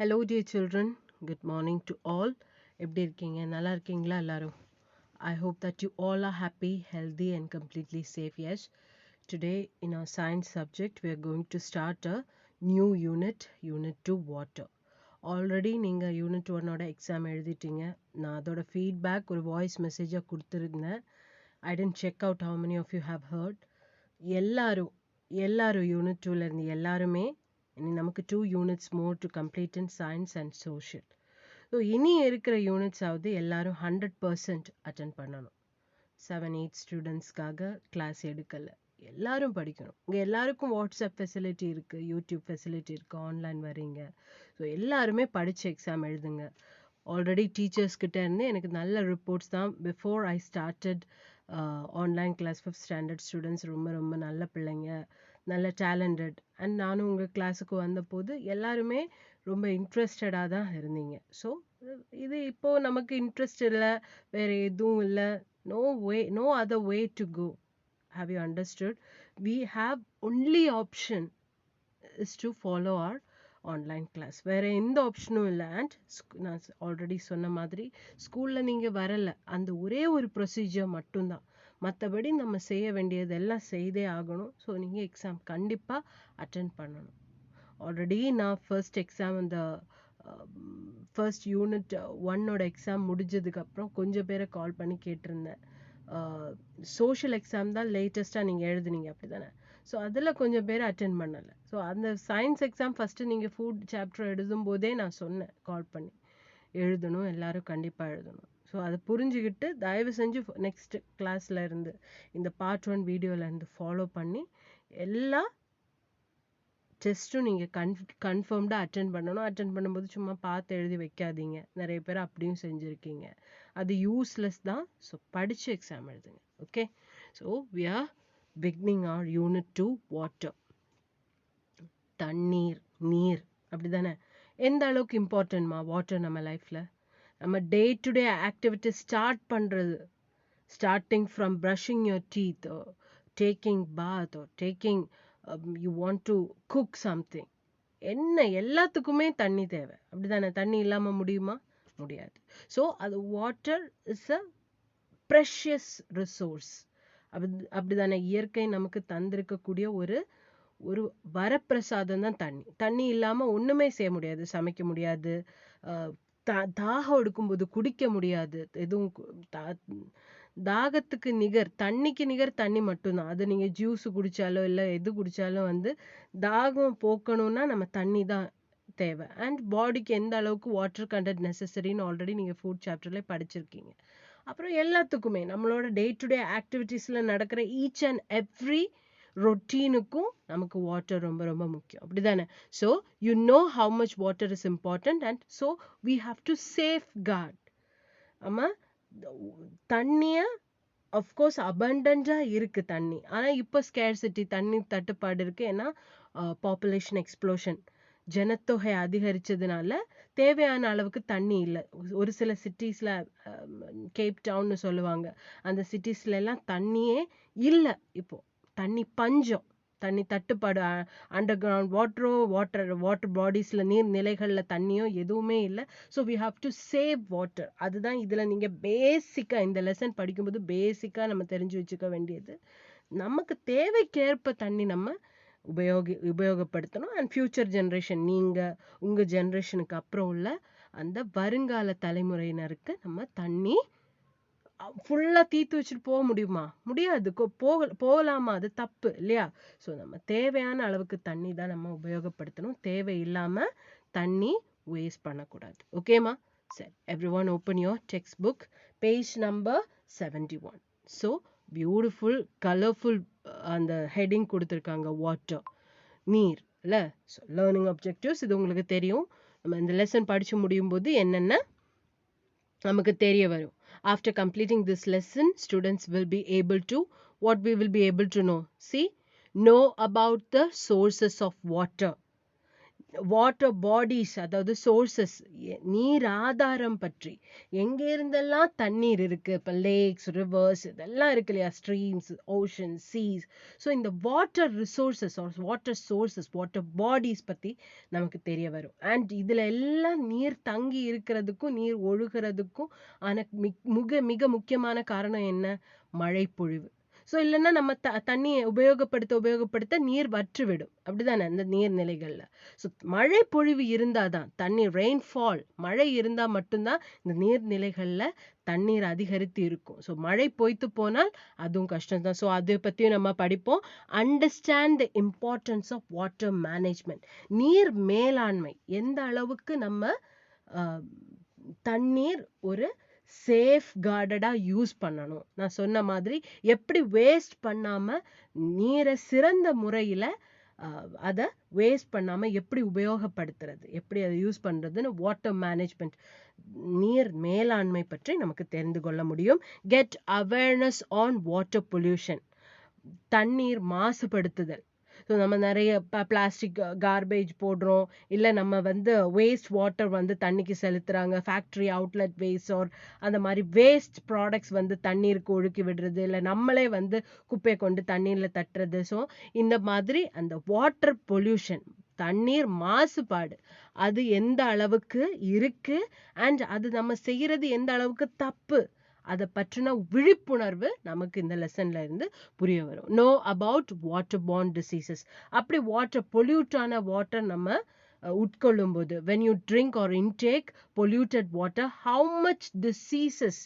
Hello dear children, good morning to all. எப்படி இருக்கீங்க? நல்லா இருக்கீங்களா எல்லாரும்? I hope that you all are happy, healthy and completely safe. Yes. Today in our science subject we are going to start a new unit 2 water. Already நீங்க unit 1 ஓட exam எழுதிட்டீங்க. நான் அதோட feedback ஒரு voice message கொடுத்திருந்தேன். I didn't check out how many of you have heard. எல்லாரும் unit 2ல இருந்து எல்லாருமே இனி நமக்கு 2 units more to complete in science and social. So இனி இருக்கிற யூனிட்ஸ் ஆகுது எல்லாரும் 100% அட்டென்ட் பண்ணணும். 7-8 ஸ்டூடெண்ட்ஸ்க்காக கிளாஸ் எடுக்கல, எல்லாரும் படிக்கணும். இங்கே எல்லாருக்கும் வாட்ஸ்அப் ஃபெசிலிட்டி இருக்குது, யூடியூப் ஃபெசிலிட்டி இருக்குது, ஆன்லைன் வரீங்க. ஸோ எல்லாருமே படித்து எக்ஸாம் எழுதுங்க. ஆல்ரெடி டீச்சர்ஸ்கிட்ட இருந்து எனக்கு நல்ல ரிப்போர்ட்ஸ் தான். Before I started online class 5th standard students ரொம்ப ரொம்ப நல்ல பிள்ளைங்க, நல்ல டேலண்டட். அண்ட் நானும் உங்கள் கிளாஸுக்கு வந்தபோது எல்லாருமே ரொம்ப இன்ட்ரெஸ்டடாக தான் இருந்தீங்க. ஸோ இது இப்போது நமக்கு இன்ட்ரெஸ்ட் இல்லை, வேறு எதுவும் இல்லை, no other way to go. Have you understood? We have only option is to follow our online class. வேறு எந்த ஆப்ஷனும் இல்லை. அண்ட் நான் ஆல்ரெடி சொன்ன மாதிரி ஸ்கூலில் நீங்கள் வரலை, அந்த ஒரே ஒரு ப்ரொசீஜர் மட்டும்தான். மற்றபடி நம்ம செய்ய வேண்டியதெல்லாம் செய்தே ஆகணும். ஸோ நீங்கள் எக்ஸாம் கண்டிப்பாக அட்டென்ட் பண்ணணும். ஆல்ரெடி நான் ஃபர்ஸ்ட் எக்ஸாம் இந்த ஃபர்ஸ்ட் யூனிட் 1ஓட எக்ஸாம் முடிஞ்சதுக்கப்புறம் கொஞ்சம் பேரை கால் பண்ணி கேட்டிருந்தேன். சோஷியல் எக்ஸாம் தான் லேட்டஸ்ட்டாக நீங்கள் எழுதுனீங்க அப்படி தானே? ஸோ அதில் கொஞ்சம் பேர் அட்டென்ட் பண்ணலை. ஸோ அந்த சயின்ஸ் எக்ஸாம் ஃபஸ்ட்டு நீங்கள் ஃபுட் சாப்டர் எழுதும் போதே நான் சொன்னேன், கால் பண்ணி எழுதணும், எல்லாரும் கண்டிப்பாக எழுதணும். ஸோ அதை புரிஞ்சுக்கிட்டு தயவு செஞ்சு நெக்ஸ்ட் கிளாஸில் இருந்து இந்த பார்ட் 1 வீடியோவில் இருந்து ஃபாலோ பண்ணி எல்லா டெஸ்ட்டும் நீங்கள் கன்ஃபார்ம்டாக அட்டென்ட் பண்ணணும். அட்டென்ட் பண்ணும்போது சும்மா பார்த்து எழுதி வைக்காதீங்க. நிறைய பேர் அப்படியும் செஞ்சுருக்கீங்க, அது யூஸ்லெஸ் தான். ஸோ படித்து எக்ஸாம் எழுதுங்க. Okay, so we are beginning our unit 2 water. தண்ணீர், நீர், அப்படி தானே? எந்த அளவுக்கு இம்பார்ட்டன்ட்மா வாட்டர் நம்ம லைஃப்பில்? நம்ம day to day activity start பண்ணுறது, starting from brushing your teeth, taking bath, taking you want to cook something, என்ன எல்லாத்துக்குமே தண்ணி தேவை, அப்படி தானே? தண்ணி இல்லாமல் முடியுமா? முடியாது. ஸோ அது water is a precious resource. அப்படி தானே? இயற்கை நமக்கு தந்திருக்கக்கூடிய ஒரு ஒரு வரப்பிரசாதம் தான் தண்ணி. தண்ணி இல்லாமல் ஒன்றுமே செய்ய முடியாது, சமைக்க முடியாது, தாகம் எடுக்கும்போது குடிக்க முடியாது. எதுவும் தாகத்துக்கு நிகர், தண்ணிக்கு நிகர் தண்ணி மட்டும்தான். அது நீங்கள் ஜூஸ் குடித்தாலோ இல்லை எது குடித்தாலும் தாகம் போக்கணும்னா நம்ம தண்ணி தான் தேவை. அண்ட் பாடிக்கு எந்த அளவுக்கு வாட்டர் கண்டென்ட் நெசசரின்னு ஆல்ரெடி நீங்கள் ஃபுட் சாப்டர்லேயே படிச்சிருக்கீங்க. அப்புறம் எல்லாத்துக்குமே நம்மளோட டே டு டே ஆக்டிவிட்டீஸில் நடக்கிற ஈச் அண்ட் எவ்ரி ரொட்டீனுக்கும் நமக்கு வாட்டர் ரொம்ப ரொம்ப முக்கியம், அப்படி தானே? So you know how much water is important and so we have to safeguard. ஆமாம், தண்ணியை அஃப்கோர்ஸ் அபண்டன்ட்டாக இருக்குது தண்ணி, ஆனால் இப்போ ஸ்கேர்சிட்டி, தண்ணி தட்டுப்பாடு இருக்குது. ஏன்னா பாப்புலேஷன் எக்ஸ்ப்ளோஷன், ஜனத்தொகை அதிகரித்ததுனால தேவையான அளவுக்கு தண்ணி இல்லை. ஒரு சில சிட்டிஸில், கேப் டவுன்னு சொல்லுவாங்க, அந்த சிட்டிஸ்லாம் தண்ணியே இல்லை. இப்போது தண்ணி பஞ்சம், தண்ணி தட்டுப்பாடு, அண்டர் கிரவுண்ட் வாட்டர் பாடிஸில், நீர் நிலைகளில் தண்ணியோ எதுவுமே இல்லை. So we have to save water. அதுதான் இதில் நீங்கள் பேசிக்காக இந்த லெசன் படிக்கும்போது பேசிக்காக நம்ம தெரிஞ்சு வச்சுக்க வேண்டியது. நமக்கு தேவைக்கேற்ப தண்ணி நம்ம உபயோகப்படுத்தணும். அண்ட் ஃப்யூச்சர் ஜென்ரேஷன், நீங்கள் உங்கள் ஜென்ரேஷனுக்கு அப்புறம் உள்ள அந்த வருங்கால தலைமுறையினருக்கு நம்ம தண்ணி ஃபுல்லாக தீர்த்து வச்சுட்டு போக முடியுமா? முடியாது. போகலாமா? அது தப்பு இல்லையா? ஸோ நம்ம தேவையான அளவுக்கு தண்ணி தான் நம்ம உபயோகப்படுத்தணும். தேவையில்லாமல் தண்ணி வேஸ்ட் பண்ணக்கூடாது. ஓகேம்மா? சரி, every one open your text book, page number 71. So beautiful colourful அந்த ஹெட்டிங் கொடுத்துருக்காங்க, வாட்டர், நீர் இல்லை? ஸோ லேர்னிங் அப்ஜெக்டிவ்ஸ் இது உங்களுக்கு தெரியும். நம்ம இந்த லெசன் படித்து முடியும் போது என்னென்ன நமக்கு தெரிய வரும். After completing this lesson, students will be able to, what we will be able to know? See, know about the sources of water. Water bodies, அதாவது சோர்சஸ், நீர் ஆதாரம் பற்றி, எங்க இருந்தெல்லாம் தண்ணீர் இருக்கு, இப்ப லேக்ஸ், ரிவர்ஸ் இதெல்லாம் இருக்கு இல்லையா, ஸ்ட்ரீம்ஸ், ஓஷன், சீஸ். ஸோ இந்த water resources, water sources, water bodies பத்தி நமக்கு தெரிய வரும். அண்ட் இதுல எல்லாம் நீர் தங்கி இருக்கிறதுக்கும் நீர் ஒழுகிறதுக்கும் ஆன மிக முக்கியமான காரணம் என்ன? மழை பொழிவு. ஸோ இல்லைன்னா நம்ம தண்ணியை உபயோகப்படுத்த நீர் வற்றிவிடும், அப்படிதானே இந்த நீர்நிலைகள்ல. ஸோ மழை பொழிவு இருந்தாதான் தண்ணீர், ரெயின்ஃபால், மழை இருந்தா மட்டும்தான் இந்த நீர்நிலைகள்ல தண்ணீர் அதிகரித்து இருக்கும். ஸோ மழை பொய்த்து போனால் அதுவும் கஷ்டம்தான். ஸோ அதை பத்தியும் நம்ம படிப்போம். Understand the importance of water management, நீர் மேலாண்மை. எந்த அளவுக்கு நம்ம தண்ணீர் ஒரு சேஃப் கார்டடா யூஸ் பண்ணணும். நான் சொன்ன மாதிரி எப்படி வேஸ்ட் பண்ணாம நீரை சிறந்த முறையில அதை வேஸ்ட் பண்ணாம எப்படி உபயோகப்படுத்துறது, எப்படி அதை யூஸ் பண்றதுன்னு வாட்டர் மேனேஜ்மெண்ட், நீர் மேலாண்மை பற்றி நமக்கு தெரிந்து கொள்ள முடியும். Get awareness on water pollution, தண்ணீர் மாசுபடுத்துதல். ஸோ நம்ம நிறைய பிளாஸ்டிக் கார்பேஜ் போடுறோம், இல்லை நம்ம வேஸ்ட் வாட்டர் தண்ணிக்கு செலுத்துறாங்க, ஃபேக்ட்ரி அவுட்லெட் வேஸ்ட் ஆர் அந்த மாதிரி வேஸ்ட் ப்ராடக்ட்ஸ் தண்ணீருக்கு ஒழுக்கி விடுறது, இல்லை நம்மளே குப்பையை கொண்டு தண்ணீரில் தட்டுறது. ஸோ இந்த மாதிரி அந்த வாட்டர் பொல்யூஷன், தண்ணீர் மாசுபாடு, அது எந்த அளவுக்கு இருக்கு அண்ட் அது நம்ம செய்யறது எந்த அளவுக்கு தப்பு, அதை பற்றின விழிப்புணர்வு நமக்கு இந்த லெசன்ல இருந்து புரிய வரும். Know about water born diseases. அப்படி வாட்டர் பொல்யூட்டான வாட்டர் நம்ம உட்கொள்ளும் போது, when you drink or intake polluted water, how much diseases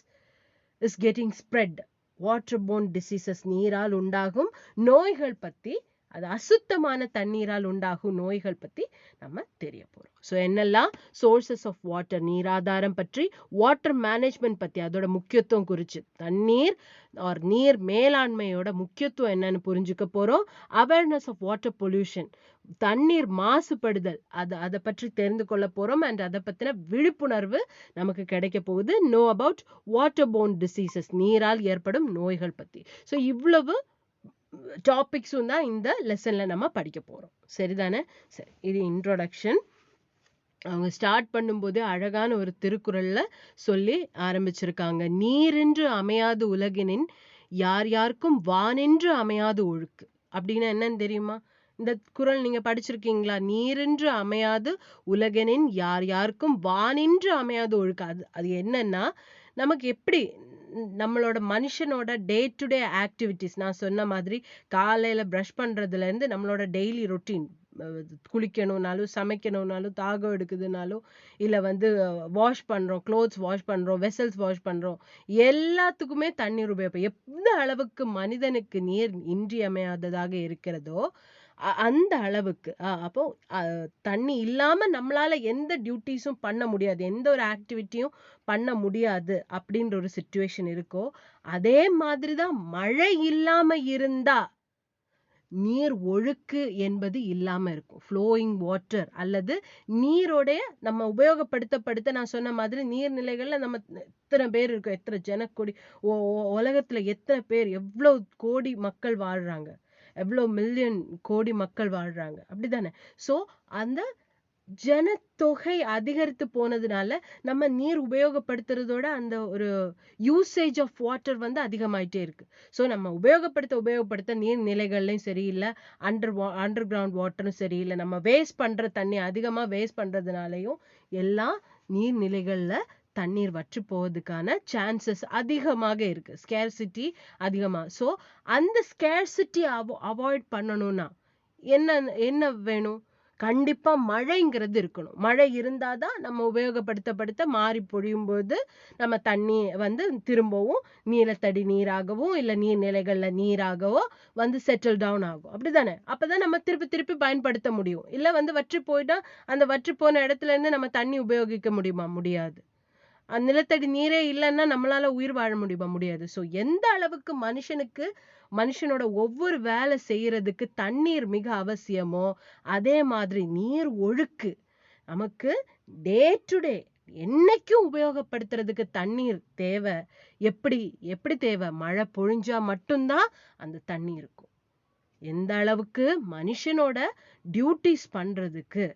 is getting spread. Water born diseases, நீரால் உண்டாகும் நோய்கள் பத்தி, அது அசுத்தமான தண்ணீரால் உண்டாகும் நோய்கள் பத்தி நம்ம தெரிய போறோம். ஸோ என்னெல்லாம் சோர்சஸ் ஆஃப் வாட்டர், நீராதாரம் பற்றி, வாட்டர் மேனேஜ்மெண்ட் பத்தி, அதோட முக்கியத்துவம் குறிச்சு, தண்ணீர் ஆர் நீர் மேலாண்மையோட முக்கியத்துவம் என்னன்னு புரிஞ்சுக்க போறோம். அவேர்னஸ் ஆஃப் வாட்டர் பொல்யூஷன், தண்ணீர் மாசுபடுதல், அதை பற்றி தெரிந்து கொள்ள போறோம். அண்ட் அதை பத்தின விழிப்புணர்வு நமக்கு கிடைக்க போகுது. Know about water born diseases, நீரால் ஏற்படும் நோய்கள் பத்தி. ஸோ இவ்வளவு டாபிக்ஸும் தான் இந்த லெசன்ல நம்ம படிக்க போறோம். சரிதானே? சரி, இது இன்ட்ரோடக்ஷன். அவங்க ஸ்டார்ட் பண்ணும்போது அழகான ஒரு திருக்குறள்ல சொல்லி ஆரம்பிச்சிருக்காங்க. நீரென்று அமையாது உலகினின் யார் யாருக்கும் வானென்று அமையாது ஒழுக்கு. அப்படின்னா என்னன்னு தெரியுமா? இந்த குறள் நீங்க படிச்சிருக்கீங்களா? நீரென்று அமையாது உலகினின் யார் யாருக்கும் வானென்று அமையாது ஒழுக்கு. அது என்னன்னா, நமக்கு எப்படி நம்மளோட மனுஷனோட டே டு டே ஆக்டிவிட்டிஸ், நான் சொன்ன மாதிரி காலையில ப்ரஷ் பண்றதுல இருந்து நம்மளோட டெய்லி ரொட்டீன், குளிக்கணும்னாலும், சமைக்கணும்னாலும், தாகம் எடுக்குதுனாலும், இல்லை வாஷ் பண்றோம், க்ளோத்ஸ் வாஷ் பண்றோம், வெசல்ஸ் வாஷ் பண்றோம், எல்லாத்துக்குமே தண்ணீர் உபயோகம். எந்த அளவுக்கு மனிதனுக்கு நீர் இன்றியமையாததாக இருக்கிறதோ அந்த அளவுக்கு அப்போ தண்ணி இல்லாம நம்மளால எந்த டியூட்டிஸும் பண்ண முடியாது, எந்த ஒரு ஆக்டிவிட்டியும் பண்ண முடியாது அப்படின்ற ஒரு சிச்சுவேஷன் இருக்கோ, அதே மாதிரிதான் மழை இல்லாம இருந்தா நீர் ஒழுக்கு என்பது இல்லாம இருக்கும். ஃப்ளோயிங் வாட்டர் அல்லது நீரோடைய நம்ம உபயோகப்படுத்த, நான் சொன்ன மாதிரி நீர்நிலைகள்ல நம்ம எத்தனை பேர் இருக்கோம், எத்தனை ஜனக்கோடி, உலகத்துல எத்தனை பேர், எவ்வளவு கோடி மக்கள் வாழ்றாங்க, எவ்வளவு மில்லியன் கோடி மக்கள் வாழ்றாங்க, அப்படிதானே? சோ அந்த ஜனத்தொகை அதிகரித்து போனதுனால நம்ம நீர் உபயோகப்படுத்துறதோட அந்த ஒரு யூசேஜ் ஆஃப் வாட்டர் அதிகமாயிட்டே இருக்கு. ஸோ நம்ம உபயோகப்படுத்த நீர்நிலைகள்லையும் சரியில்லை, அண்டர் கிரவுண்ட் வாட்டரும் சரியில்லை, நம்ம வேஸ்ட் பண்ற தண்ணி அதிகமா வேஸ்ட் பண்றதுனாலையும் எல்லா நீர்நிலைகள்ல தண்ணீர் வற்றி போவதுக்கான சான்சஸ் அதிகமாக இருக்கு, ஸ்கேர்சிட்டி அதிகமா. ஸோ அந்த ஸ்கேர்சிட்டி அவாய்ட் பண்ணணும்னா என்ன வேணும்? கண்டிப்பா மழைங்கிறது இருக்கணும். மழை இருந்தாதான் நம்ம உபயோகப்படுத்த மாறி பொழியும் போது நம்ம தண்ணி திரும்பவும் நீலத்தடி நீராகவும் இல்ல நீர்நிலைகள்ல நீராகவோ செட்டில் டவுன் ஆகும், அப்படிதானே? அப்பதான் நம்ம திருப்பி பயன்படுத்த முடியும். இல்ல வற்றி போயிட்டா அந்த வற்றி போன இடத்துல இருந்து நம்ம தண்ணி உபயோகிக்க முடியுமா? முடியாது. நிலத்தடி நீரே இல்லைன்னா நம்மளால உயிர் வாழ முடியுமா? முடியாது. ஸோ எந்த அளவுக்கு மனுஷனோட ஒவ்வொரு வேலை செய்யறதுக்கு தண்ணீர் மிக அவசியமோ, அதே மாதிரி நீர் ஒழுக்கு நமக்கு டே டு டே என்னைக்கும் உபயோகப்படுத்துறதுக்கு தண்ணீர் தேவை. எப்படி தேவை? மழை பொழிஞ்சா மட்டும்தான் அந்த தண்ணி இருக்கும். எந்த அளவுக்கு மனுஷனோட டியூட்டிஸ் பண்றதுக்கு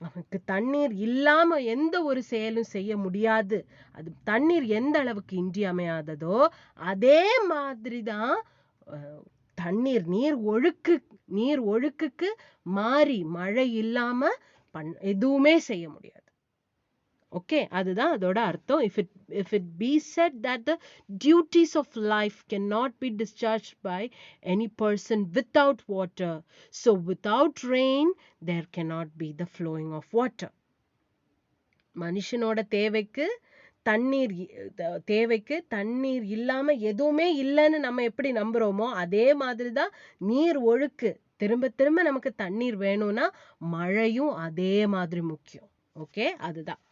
நமக்கு தண்ணீர் இல்லாம எந்த ஒரு செயலும் செய்ய முடியாது. அது தண்ணீர் எந்த அளவுக்கு இன்றியமையாததோ அதே மாதிரிதான் தண்ணீர் நீர் ஒழுக்குக்கு மாறி மழை இல்லாம எதுவுமே செய்ய முடியாது. ஓகே, அதுதான் அதோட அர்த்தம். if it be said that the duties of life cannot be discharged by any person without water, so without rain there cannot be the flowing of water. மனுஷனோட தேவைக்கு தண்ணீர் இல்லாம எதுவுமே இல்லைன்னு நம்ம எப்படி நம்புறோமோ அதே மாதிரிதான் நீர் ஒழுக்கு. திரும்ப திரும்ப நமக்கு தண்ணீர் வேணும்னா மழையும் அதே மாதிரி முக்கியம். ஓகே, அதுதான்.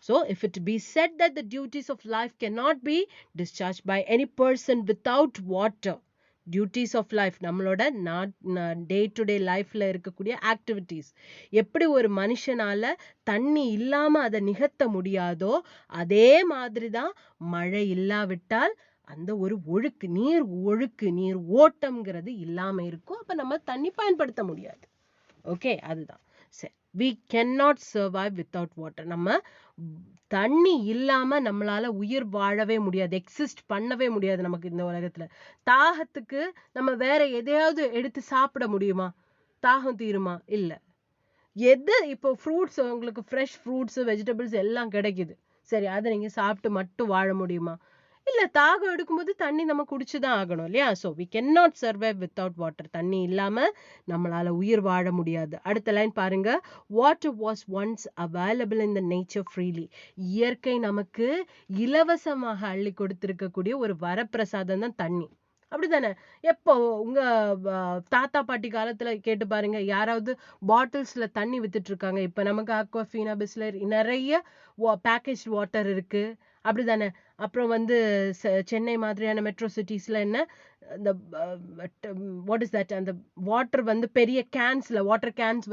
So, if it be said that the duties of life cannot be discharged by any person without water, duties of life, நம்மளோட day to day lifeல இருக்கக்கூடிய activities, எப்படி ஒரு மனுஷனால தண்ணி இல்லாம அதை நிகழ்த்த முடியாதோ அதே மாதிரிதான் மழை இல்லாவிட்டால் அந்த ஒரு நீர் ஓட்டம்ங்கிறது இல்லாம இருக்கும். அப்ப நம்ம தண்ணி பயன்படுத்த முடியாது. ஓகே, அதுதான். சரி, we cannot survive without water. நம்ம தண்ணி இல்லாம நம்மளால உயிர் வாழவே முடியாது, எக்ஸிஸ்ட் பண்ணவே முடியாது. நமக்கு இந்த உலகத்துல தாகத்துக்கு நம்ம வேற எதையாவது எடுத்து சாப்பிட முடியுமா? தாகம் தீருமா? இல்ல. இப்போ ஃப்ரூட்ஸ், உங்களுக்கு ஃப்ரெஷ் ஃப்ரூட்ஸ் வெஜிடபிள்ஸ் எல்லாம் கிடைக்குது, சரி, அதை நீங்க சாப்பிட்டு மட்டும் வாழ முடியுமா? இல்ல. தாகம் எடுக்கும்போது தண்ணி நம்ம குடிச்சுதான் ஆகணும் இல்லையா? So we cannot survive without water. தண்ணி இல்லாம நம்மளால உயிர் வாழ முடியாது. அடுத்த லைன் பாருங்க. Water was once available in the nature freely. இயற்கை நமக்கு இலவசமாக அள்ளி கொடுத்திருக்கக்கூடிய ஒரு வரப்பிரசாதம் தான் தண்ணி. அப்படித்தானே? எப்போ உங்க தாத்தா பாட்டி காலத்துல கேட்டு பாருங்க, யாராவது பாட்டில்ஸ்ல தண்ணி வித்துட்டு இருக்காங்க. இப்ப நமக்கு அக்வாஃபீனா, பிஸ்லரி நிறைய பேக்கேஜ் வாட்டர் இருக்கு, அப்படிதானே? அப்புறம் சென்னை மாதிரியான மெட்ரோ சிட்டிஸ்ல என்ன இந்த வாட் இஸ் தட், அந்த வாட்டர் பெரிய வாட்டர் கேன்ஸ்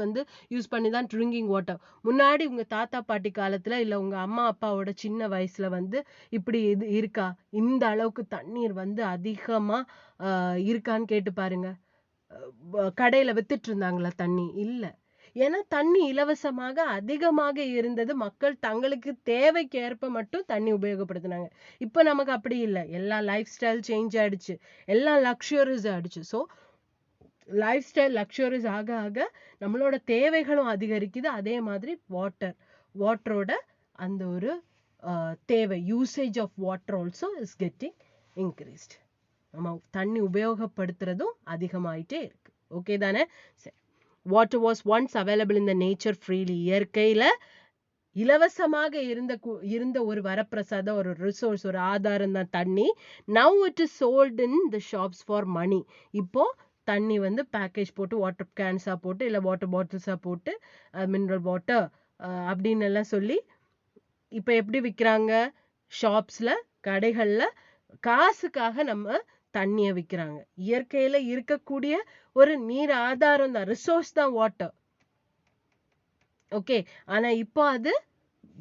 யூஸ் பண்ணி தான் ட்ரிங்கிங் வாட்டர். முன்னாடி உங்க தாத்தா பாட்டி காலத்துல இல்ல உங்க அம்மா அப்பாவோட சின்ன வயசுல இப்படி இது இருக்கா? இந்த அளவுக்கு தண்ணீர் அதிகமா இருக்கான்னு கேட்டு பாருங்க. கடையில வித்துட்டு இருந்தாங்களா தண்ணி? இல்ல. ஏன்னா தண்ணி இலவசமாக அதிகமாக இருந்தது. மக்கள் தங்களுக்கு தேவைக்கு ஏற்ப மட்டும் தண்ணி உபயோகப்படுத்தினாங்க. இப்ப நமக்கு அப்படி இல்லை. எல்லாம் லைஃப் ஸ்டைல் சேஞ்ச் ஆயிடுச்சு, எல்லாம் லக்ஸுரியஸ் ஆயிடுச்சு. ஸோ லைஃப் ஸ்டைல் லக்ஸுரியஸ் ஆக ஆக நம்மளோட தேவைகளும் அதிகரிக்குது. அதே மாதிரி வாட்டரோட அந்த ஒரு தேவை, usage of water also is getting increased. நம்ம தண்ணி உபயோகப்படுத்துறதும் அதிகமாயிட்டே இருக்கு. ஓகே தானே? சரி. Water was once available in the nature freely. இயற்கையில இலவசமாக இருந்த ஒரு வரப்பிரசாதம், ஒரு ரிசோர்ஸ், ஒரு ஆதாரம் தான் தண்ணி. Now it is sold in the shops for money. இப்போ தண்ணி பேக்கேஜ் போட்டு, வாட்டர் கேன்ஸா போட்டு, இல்ல வாட்டர் பாட்டில்ஸா போட்டு, மினரல் வாட்டர் அப்படின்னு எல்லாம் சொல்லி இப்ப எப்படி விற்கிறாங்க? ஷாப்ஸ்ல, கடைகள்ல காசுக்காக நம்ம தண்ணிய விற்கிறாங்க. இயற்கையில இருக்கக்கூடிய ஒரு நீர் ஆதாரம் தான், ரிசோர்ஸ் தான் வாட்டர். ஓகே, ஆனா இப்போ அது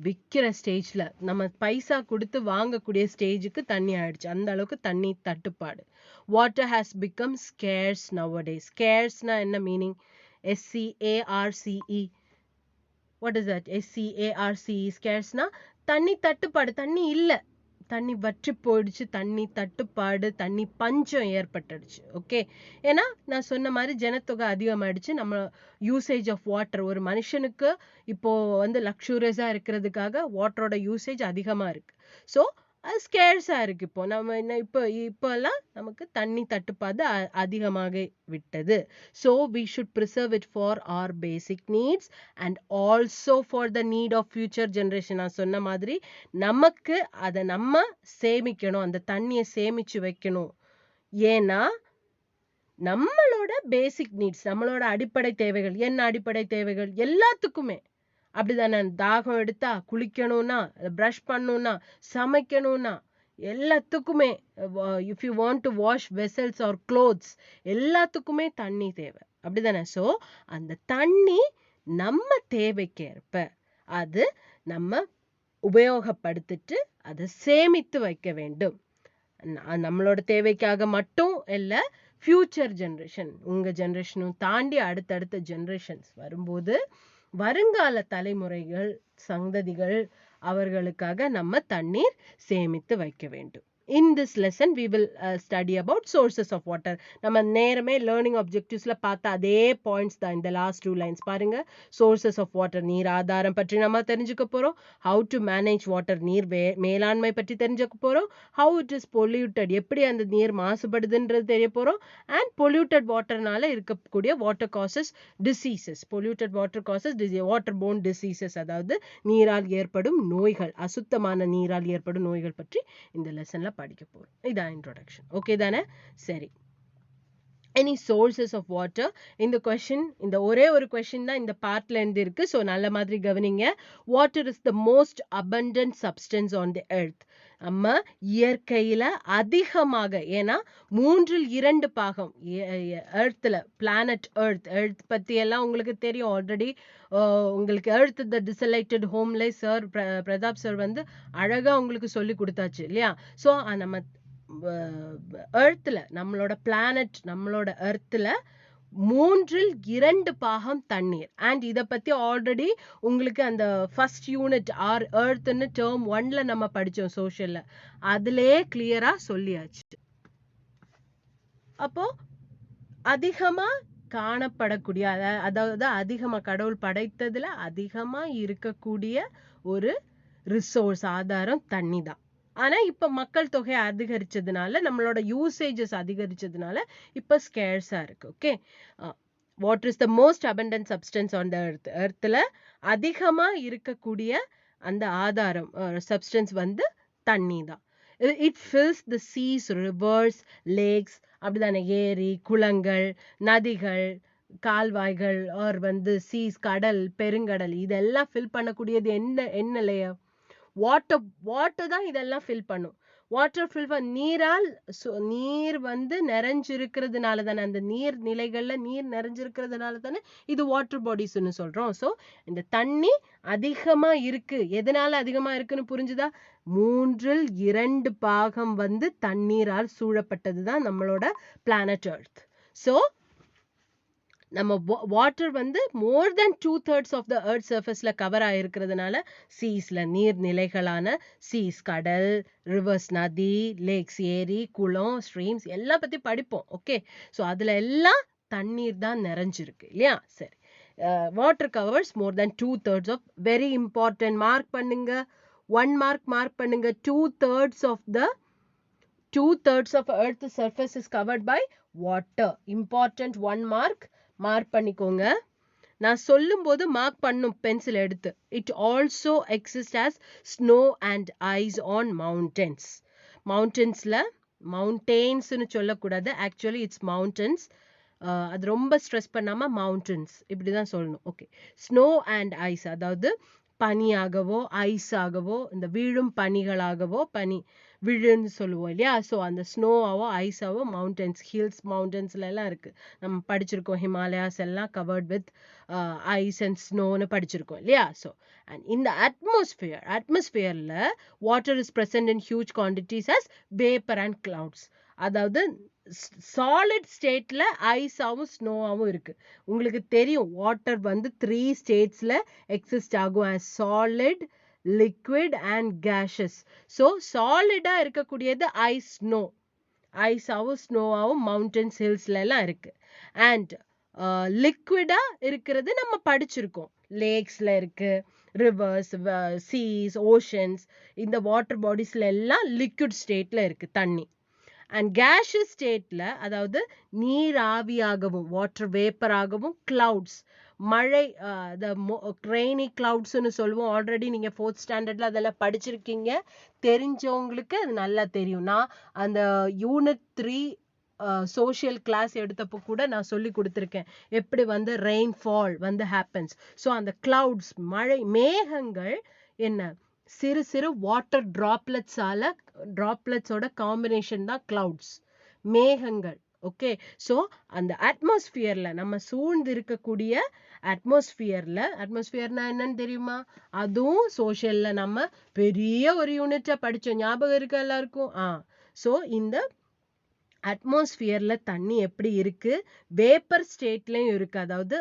விற்கிற ஸ்டேஜ்ல, நம்ம பைசா கொடுத்து வாங்கக்கூடிய ஸ்டேஜுக்கு தண்ணி ஆயிடுச்சு. அந்த அளவுக்கு தண்ணி தட்டுப்பாடு. Water has become scares nowadays. ஸ்கேர்ஸ்னா என்ன meaning? SCARCE. What is that? SCARCE. ஸ்கேர்ஸ்னா தண்ணி தட்டுப்பாடு. தண்ணி இல்ல, தண்ணி வற்றி போயிடுச்சு, தண்ணி தட்டுப்பாடு, தண்ணி பஞ்சம் ஏற்பட்டுடுச்சு. ஓகே, ஏன்னா நான் சொன்ன மாதிரி ஜனத்தொகை அதிகமாயிடுச்சு. நம்ம யூசேஜ் ஆஃப் வாட்டர், ஒரு மனுஷனுக்கு இப்போ லக்ஸூரியஸா இருக்கிறதுக்காக வாட்டரோட யூசேஜ் அதிகமா இருக்கு. ஸோ அது ஸ்கேர்ஸா இருக்கு. இப்போ நம்ம இப்பெல்லாம் நமக்கு தண்ணி தட்டுப்பாடு அதிகமாக விட்டது. So we should preserve it for our basic needs and also for the need of future generation. நான் சொன்ன மாதிரி நமக்கு அதை நம்ம சேமிக்கணும், அந்த தண்ணியை சேமிச்சு வைக்கணும். ஏன்னா நம்மளோட பேசிக் நீட்ஸ், நம்மளோட அடிப்படை தேவைகள், என்ன அடிப்படை தேவைகள் எல்லாத்துக்குமே அப்படிதானே? தாகம் எடுத்தா, குளிக்கணும்னா, பிரஷ் பண்ணணும்னா, சமைக்கணும்னா, எல்லாத்துக்குமே, if you want to wash vessels R clothes, எல்லாத்துக்குமே தண்ணி தேவை, அப்படிதானே? ஸோ அந்த தண்ணி நம்ம தேவைக்கேற்ப அது நம்ம உபயோகப்படுத்திட்டு அதை சேமித்து வைக்க வேண்டும். நம்மளோட தேவைக்காக மட்டும் இல்லை, ஃபியூச்சர் ஜென்ரேஷன், உங்க ஜென்ரேஷனும் தாண்டி அடுத்தடுத்த ஜென்ரேஷன்ஸ் வரும்போது வருங்கால தலைமுறைகள் சந்ததிகள் அவர்களுக்காக நம்ம தண்ணீர் சேமித்து வைக்க வேண்டும். In this lesson we will study about sources of water. நம்ம நேரமே learning objectivesல பார்த்த அதே points தான் இந்த last 2 lines பாருங்க. sources of water நீர் ஆதாரம் பற்றி நம்ம தெரிஞ்சுக்க போறோம். how to manage water நீர் மேலாண்மை பற்றி தெரிஞ்சுக்க போறோம். how it is polluted எப்படி அந்த நீர் மாசுபடுதுன்றது தெரிய போறோம். and polluted waterனால இருக்கக்கூடிய water causes diseases. polluted water causes waterborne diseases, அதாவது நீரால் ஏற்படும் நோய்கள், அசுத்தமான நீரால் ஏற்படும் நோய்கள் பற்றி இந்த லெசன்ல படிக்க போறோம். இதான் introduction. ஓகே தானே? சரி. any sources of water இந்த question, இந்த ஒரே ஒரு question தான் இந்த பார்ட்ல இருந்து இருக்கு. ஸோ நல்ல மாதிரி கவனிங்க. water is the most abundant substance on the earth. நம்ம இயற்கையில அதிகமாக, ஏன்னா 3/2 பாகம் எர்த்ல, பிளானட் எர்த் பத்தி எல்லாம் உங்களுக்கு தெரியும் ஆல்ரெடி. உங்களுக்கு எர்த் த டிசலைட்டட் ஹோம்ல சார் பிரதாப் சார் வந்து அழகா உங்களுக்கு சொல்லி கொடுத்தாச்சு இல்லையா? ஸோ நம்ம எர்த்ல, நம்மளோட பிளானட், நம்மளோட எர்த்ல 3/2 பாகம் தண்ணீர். அண்ட் இத பத்தி ஆல்ரெடி உங்களுக்கு அந்த ஃபர்ஸ்ட் யூனிட் ஆர் எர்த்னு டேர்ம் 1ல நம்ம படிச்சோம் சோஷியல்ல. அதிலே கிளியரா சொல்லியாச்சு. அப்போ அதிகமா காணப்படக்கூடிய, அதாவது அதிகமா கடவுள் படைத்ததுல அதிகமா இருக்கக்கூடிய ஒரு ரிசோர்ஸ், ஆதாரம் தண்ணி தான். ஆனா இப்ப மக்கள் தொகை அதிகரிச்சதுனால, நம்மளோட யூசேஜஸ் அதிகரிச்சதுனால இப்ப ஸ்கேர்ஸா இருக்கு. Okay, water is the most abundant substance on the earth. எர்த்ல அதிகமா இருக்கக்கூடிய அந்த ஆதாரம் சப்ஸ்டன்ஸ் வந்து தண்ணி தான். It fills the seas, rivers, lakes, அப்படிதானே, ஏரி, குளங்கள், நதிகள், கால்வாய்கள், ஆர் வந்து சீஸ், கடல், பெருங்கடல், இதெல்லாம் ஃபில் பண்ணக்கூடியது என்ன லேயர்? வாட்டர் தான் இதெல்லாம் ஃபில் பண்ணும். வாட்டர் ஃபில் நீரால், நீர் வந்து நிறைஞ்சிருக்கிறதுனால தானே, அந்த நீர் நிலைகள்ல நீர் நிறைஞ்சிருக்கிறதுனால தானே இது வாட்டர் பாடிஸ்ன்னு சொல்றோம். ஸோ இந்த தண்ணி அதிகமா இருக்கு. எதனால அதிகமா இருக்குன்னு புரிஞ்சுதா? 3/2 பாகம் வந்து தண்ணீரால் சூழப்பட்டதுதான் நம்மளோட பிளானட் எர்த். ஸோ நம்ம வாட்டர் வந்து more then 2/3 of the earth சர்ஃபேஸ்ல கவர் ஆயிருக்கிறதுனால சீஸ்ல, நீர்நிலைகளான சீஸ், கடல், ரிவர்ஸ், நதி, லேக்ஸ், ஏரி, குளம், ஸ்ட்ரீம்ஸ் எல்லாம் பத்தி படிப்போம். ஓகே, ஸோ அதுல எல்லாம் தண்ணீர் தான் நிறைஞ்சிருக்கு இல்லையா? சரி, water covers more then 2/3 of, very important, mark பண்ணுங்க, 1 மார்க் பண்ணுங்க. 2/3 of earth surface is covered by water. Important, 1 mark பண்ணிக்கோங்க. நான் சொல்லும் போது மார்க் பண்ணும் பென்சில் எடுத்து. It also exist as snow and ice on mountains. மவுண்டன்ஸ்ல, மவுண்டெயின்ஸ்னு சொல்லக்கூடாது, ஆக்சுவலி இட்ஸ் மவுண்டன்ஸ். அது ரொம்ப ஸ்ட்ரெஸ் பண்ணாம மவுண்டன்ஸ் இப்படிதான் சொல்லணும். ஓகே, ஸ்னோ அண்ட் ஐஸ், அதாவது பனியாகவோ ஐஸாகவோ, இந்த விழும் பனிகளாகவோ, பனி விழுன்னு சொல்லுவோம் இல்லையா? ஸோ அந்த ஸ்னோவாவோ ஐஸாவோ மவுண்டன்ஸ், ஹில்ஸ், மவுண்டன்ஸ்ல எல்லாம் இருக்கு. நம்ம படிச்சிருக்கோம், ஹிமாலயாஸ் எல்லாம் கவர்ட் வித் ஐஸ் அண்ட் ஸ்னோன்னு படிச்சிருக்கோம் இல்லையா? ஸோ அண்ட் இந்த அட்மாஸ்பியர்ல water is present in huge quantities as vapour and clouds. அதாவது சாலிட் ஸ்டேட்ல ஐஸாவும் ஸ்னோவாவும் இருக்கு. உங்களுக்கு தெரியும் வாட்டர் வந்து 3 ஸ்டேட்ஸ்ல எக்ஸிஸ்ட் ஆகும், as solid, liquid and gaseous. So சாலிடா இருக்கக்கூடியது ஐஸ், ஸ்னோ. ஐஸாவும் ஸ்னோவாவும் மவுண்டன்ஸ், ஹில்ஸ்ல எல்லாம் இருக்கு. அண்ட் லிக்விடா இருக்கிறது நம்ம படிச்சிருக்கோம், லேக்ஸ்ல இருக்கு, ரிவர்ஸ், சீஸ், ஓஷன்ஸ், இந்த வாட்டர் பாடிஸ்ல எல்லாம் லிக்விட் ஸ்டேட்ல இருக்கு தண்ணி. அண்ட் gaseous ஸ்டேட்ல, அதாவது நீராவியாகவும், வாட்டர் வேப்பராகவும், கிளவுட்ஸ், மழை, ரெய்னி கிளவுட்ஸ்னு சொல்லுவோம். ஆல்ரெடி நீங்க 4th ஸ்டாண்டர்ட்ல அதெல்லாம் படிச்சிருக்கீங்க. தெரிஞ்சவங்களுக்கு அது நல்லா தெரியும். நான் அந்த யூனிட் 3 சோஷியல் கிளாஸ் எடுத்தப்போ கூட நான் சொல்லி கொடுத்துருக்கேன், எப்படி வந்து ரெயின்ஃபால் வந்து ஹேப்பன்ஸ். ஸோ அந்த கிளவுட்ஸ், மழை மேகங்கள் என்ன, சிறு சிறு வாட்டர் டிராப்லெட்ஸோட காம்பினேஷன் தான் கிளவுட்ஸ், மேகங்கள். ஓகே, ஸோ அந்த அட்மாஸ்பியர்ல, நம்ம சூழ்ந்து இருக்கக்கூடிய அட்மாஸ்பியர்னா என்னன்னு தெரியுமா? அதுவும் சோஷியல்ல நம்ம பெரிய ஒரு யூனிட்டா படிச்சோம், ஞாபகம் இருக்கா எல்லாருக்கும்? ஸோ இந்த அட்மாஸ்பியர்ல தண்ணி எப்படி இருக்கு, வேப்பர் ஸ்டேட்லயும் இருக்கு, அதாவது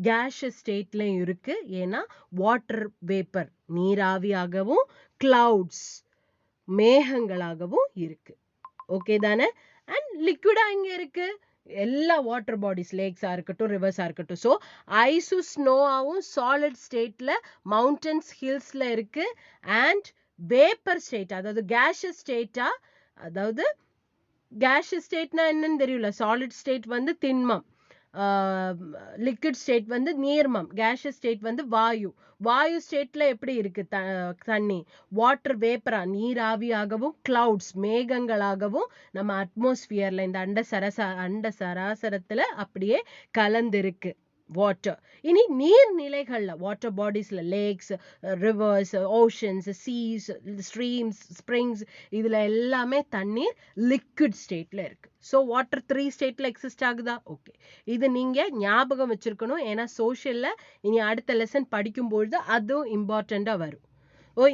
கேஷஸ் ஸ்டேட்லயும் இருக்கு. ஏன்னா வாட்டர் வேப்பர் நீராவியாகவும் கிளவுட்ஸ் மேகங்களாகவும் இருக்கு. ஓகே தானே? அண்ட் லிக்விடா இங்க இருக்கு எல்லா வாட்டர் பாடிஸ், லேக்ஸா இருக்கட்டும், ரிவர்ஸா இருக்கட்டும். ஸோ ஐஸும் ஸ்னோவாவும் சாலிட் ஸ்டேட்ல மவுண்டன்ஸ் ஹில்ஸ்ல இருக்கு. அண்ட் வேப்பர் ஸ்டேட், அதாவது கேஷஸ் ஸ்டேட்டா, அதாவது கேஷஸ் ஸ்டேட்னா என்னன்னு தெரியல. சாலிட் ஸ்டேட் வந்து திண்மம், லிக்விட் ஸ்டேட் வந்து நீர்மம், கேஷஸ் ஸ்டேட் வந்து வாயு. வாயு ஸ்டேட்ல எப்படி இருக்கு தண்ணி? வாட்டர் வேப்பரா நீராவியாகவும் கிளவுட்ஸ் மேகங்களாகவும் நம்ம அட்மாஸ்பியர்ல இந்த அண்ட சராசரத்துல அப்படியே கலந்திருக்கு வாட்டர். இனி நீர்நிலைகள்ல வாட்டர் பாடிஸ்ல lakes, rivers, oceans, seas, streams, springs, இதுல எல்லாமே தண்ணீர் லிக்விட் ஸ்டேட்ல இருக்கு. ஸோ வாட்டர் 3 ஸ்டேட்ல எக்ஸிஸ்ட் ஆகுதா? ஓகே, இது நீங்க ஞாபகம் வச்சிருக்கணும். ஏன்னா சோஷியல்ல இனி அடுத்த லெசன் படிக்கும்பொழுது அதுவும் இம்பார்ட்டண்டா வரும்.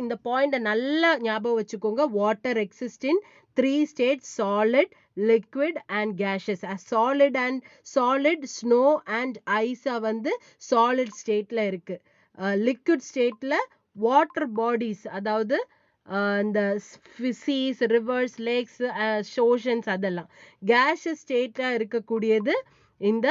இந்த பாயிண்ட நல்லா ஞாபகம் வச்சுக்கோங்க. Water exist in 3 states: solid, liquid and gaseous. solid, snow and ice வந்து solid stateல இருக்கு. liquid stateல water bodies, அதாவது இந்த seas, rivers, lakes, oceans அதெல்லாம். gaseous stateல இருக்கக்கூடியது இந்த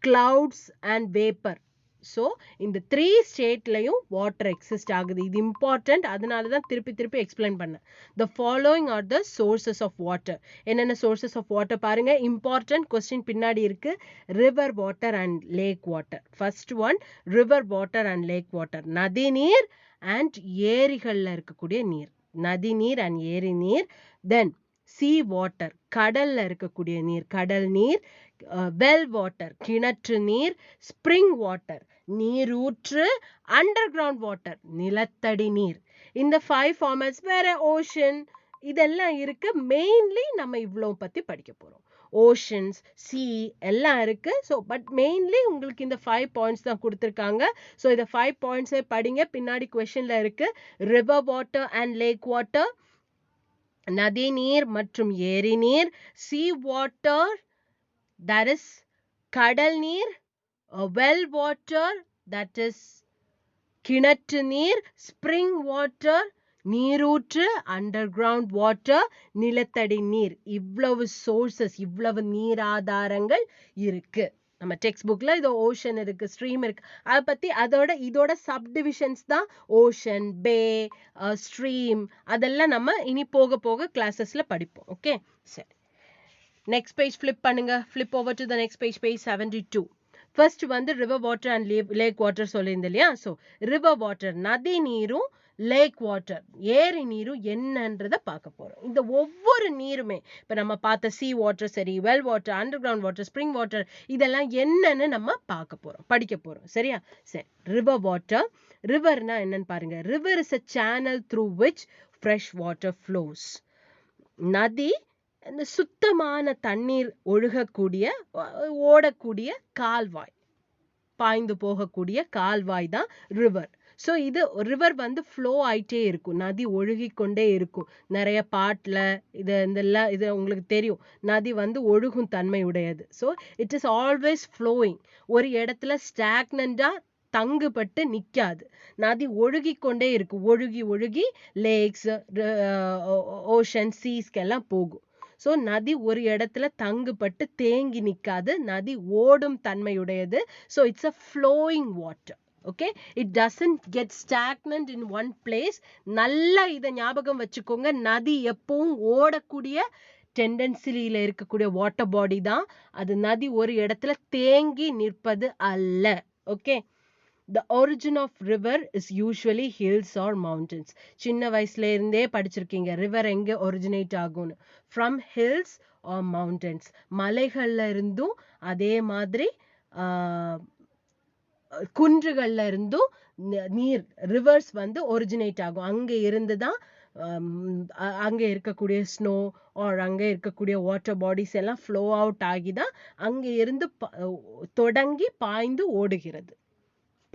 clouds and vapor. ஸோ இந்த 3 ஸ்டேட்லையும் வாட்டர் எக்ஸிஸ்ட் ஆகுது. இது இம்பார்ட்டன்ட், அதனால தான் திருப்பி எக்ஸ்பிளைன் பண்ணேன். The following are the sources of water. என்னென்ன சோர்சஸ் ஆஃப் வாட்டர் பாருங்க, இம்பார்ட்டன்ட் கொஸ்டின் பின்னாடி இருக்கு. River water and lake water. First one river water and lake water. நதி நீர் அண்ட் ஏரிகள்ல இருக்கக்கூடிய நீர், நதி நீர் அண்ட் ஏரி நீர். தென் சி வாட்டர், கடல்ல இருக்கக்கூடிய நீர், கடல் நீர். வெல் வாட்டர், கிணற்று நீர். ஸ்ப்ரிங் வாட்டர், நீரூற்று. அண்டர் கிரவுண்ட் வாட்டர், நிலத்தடி நீர். இந்த 5 ஃபார்மேட்ஸ், வேற ஓஷன் இதெல்லாம் இருக்கு. மெயின்லி நம்ம இவ்வளோ பத்தி படிக்க போறோம். ஓஷன்ஸ், சி எல்லாம் இருக்கு. ஸோ பட் மெயின்லி உங்களுக்கு இந்த 5 பாயிண்ட்ஸ் தான் கொடுத்துருக்காங்க. ஸோ இந்த 5 பாயிண்ட்ஸே படிங்க, பின்னாடி கொஸ்டின்ல இருக்கு. River water and lake water, நதி நீர் மற்றும் ஏரி நீர். சி வாட்டர், that is கடல் நீர். வெல் வாட்டர், that is கிணற்று நீர். ஸ்ப்ரிங் வாட்டர், நீரூற்று. அண்டர் கிரவுண்ட் வாட்டர், நிலத்தடி நீர். இவ்வளவு சோர்சஸ், இவ்வளவு நீராதாரங்கள் இருக்கு. நம்ம டெக்ஸ்ட் புக்ல இது ஓஷன் இருக்கு, ஸ்ட்ரீம் இருக்கு. அதை பத்தி இதோட சப்டிவிஷன்ஸ் தான் ஓஷன், பே, ஸ்ட்ரீம். அதெல்லாம் நம்ம இனி போக போக கிளாஸஸ்ல படிப்போம். ஓகே, சரி. நெக்ஸ்ட் பேஜ் ஃபிளிப் பண்ணுங்க. Flip over to the next page, page 72. First வந்து river water and lake water சொல்லியிருந்தேன் இல்லையா? ஸோ ரிவர் வாட்டர் நதி நீரும், லேக் வாட்டர் ஏரி நீரும் என்னன்றதை பார்க்க போறோம். இந்த ஒவ்வொரு நீருமே இப்போ நம்ம பார்த்த சி வாட்டர் சரி, well water, underground water, spring water, இதெல்லாம் என்னன்னு நம்ம பார்க்க போறோம், படிக்க போறோம். சரியா? சரி. River water. ரிவர்னா என்னன்னு பாருங்க. River is a channel through which fresh water flows. நதி இந்த சுத்தமான தண்ணீர் ஒழுகக்கூடிய, ஓடக்கூடிய கால்வாய், பாய்ந்து போகக்கூடிய கால்வாய் தான் ரிவர். ஸோ இது ரிவர் வந்து ஃப்ளோ ஆயிட்டே இருக்கும், நதி ஒழுகி கொண்டே இருக்கும். நிறைய பாட்டில் இது உங்களுக்கு தெரியும், நதி வந்து ஒழுகும் தன்மை உடையது. So it is always flowing. ஒரு இடத்துல ஸ்டாக்னண்டா தங்குபட்டு நிற்காது, நதி ஒழுகி கொண்டே இருக்கும். ஒழுகி லேக்ஸ், ஓஷன், சீஸ்க்கெல்லாம் போகும். ஸோ நதி ஒரு இடத்துல தங்குபட்டு தேங்கி நிற்காது, நதி ஓடும் தன்மையுடையது. So it's a flowing water. Okay, it doesn't get stagnant in one place. நல்லா இதை ஞாபகம் வச்சுக்கோங்க. நதி எப்பவும் ஓடக்கூடிய டெண்டன்சில இருக்கக்கூடிய வாட்டர் பாடி தான் அது. நதி ஒரு இடத்துல தேங்கி நிற்பது அல்ல. Okay. The origin of river is usually hills or mountains. சின்ன வயசுல இருந்தே படிச்சிருக்கீங்க ரிவர் எங்க ஒரிஜினேட் ஆகும்னு. From hills or mountains. மலைகள்ல இருந்தும் அதே மாதிரி குன்றுகள்ல இருந்தும் நீர், ரிவர்ஸ் வந்து ஒரிஜினேட் ஆகும். அங்க இருந்து தான் அங்க இருக்கக்கூடிய ஸ்னோ ஆர் அங்க இருக்கக்கூடிய வாட்டர் பாடிஸ் எல்லாம் ஃப்ளோ அவுட் ஆகி தான் அங்க இருந்து தொடங்கி பாய்ந்து ஓடுகிறது.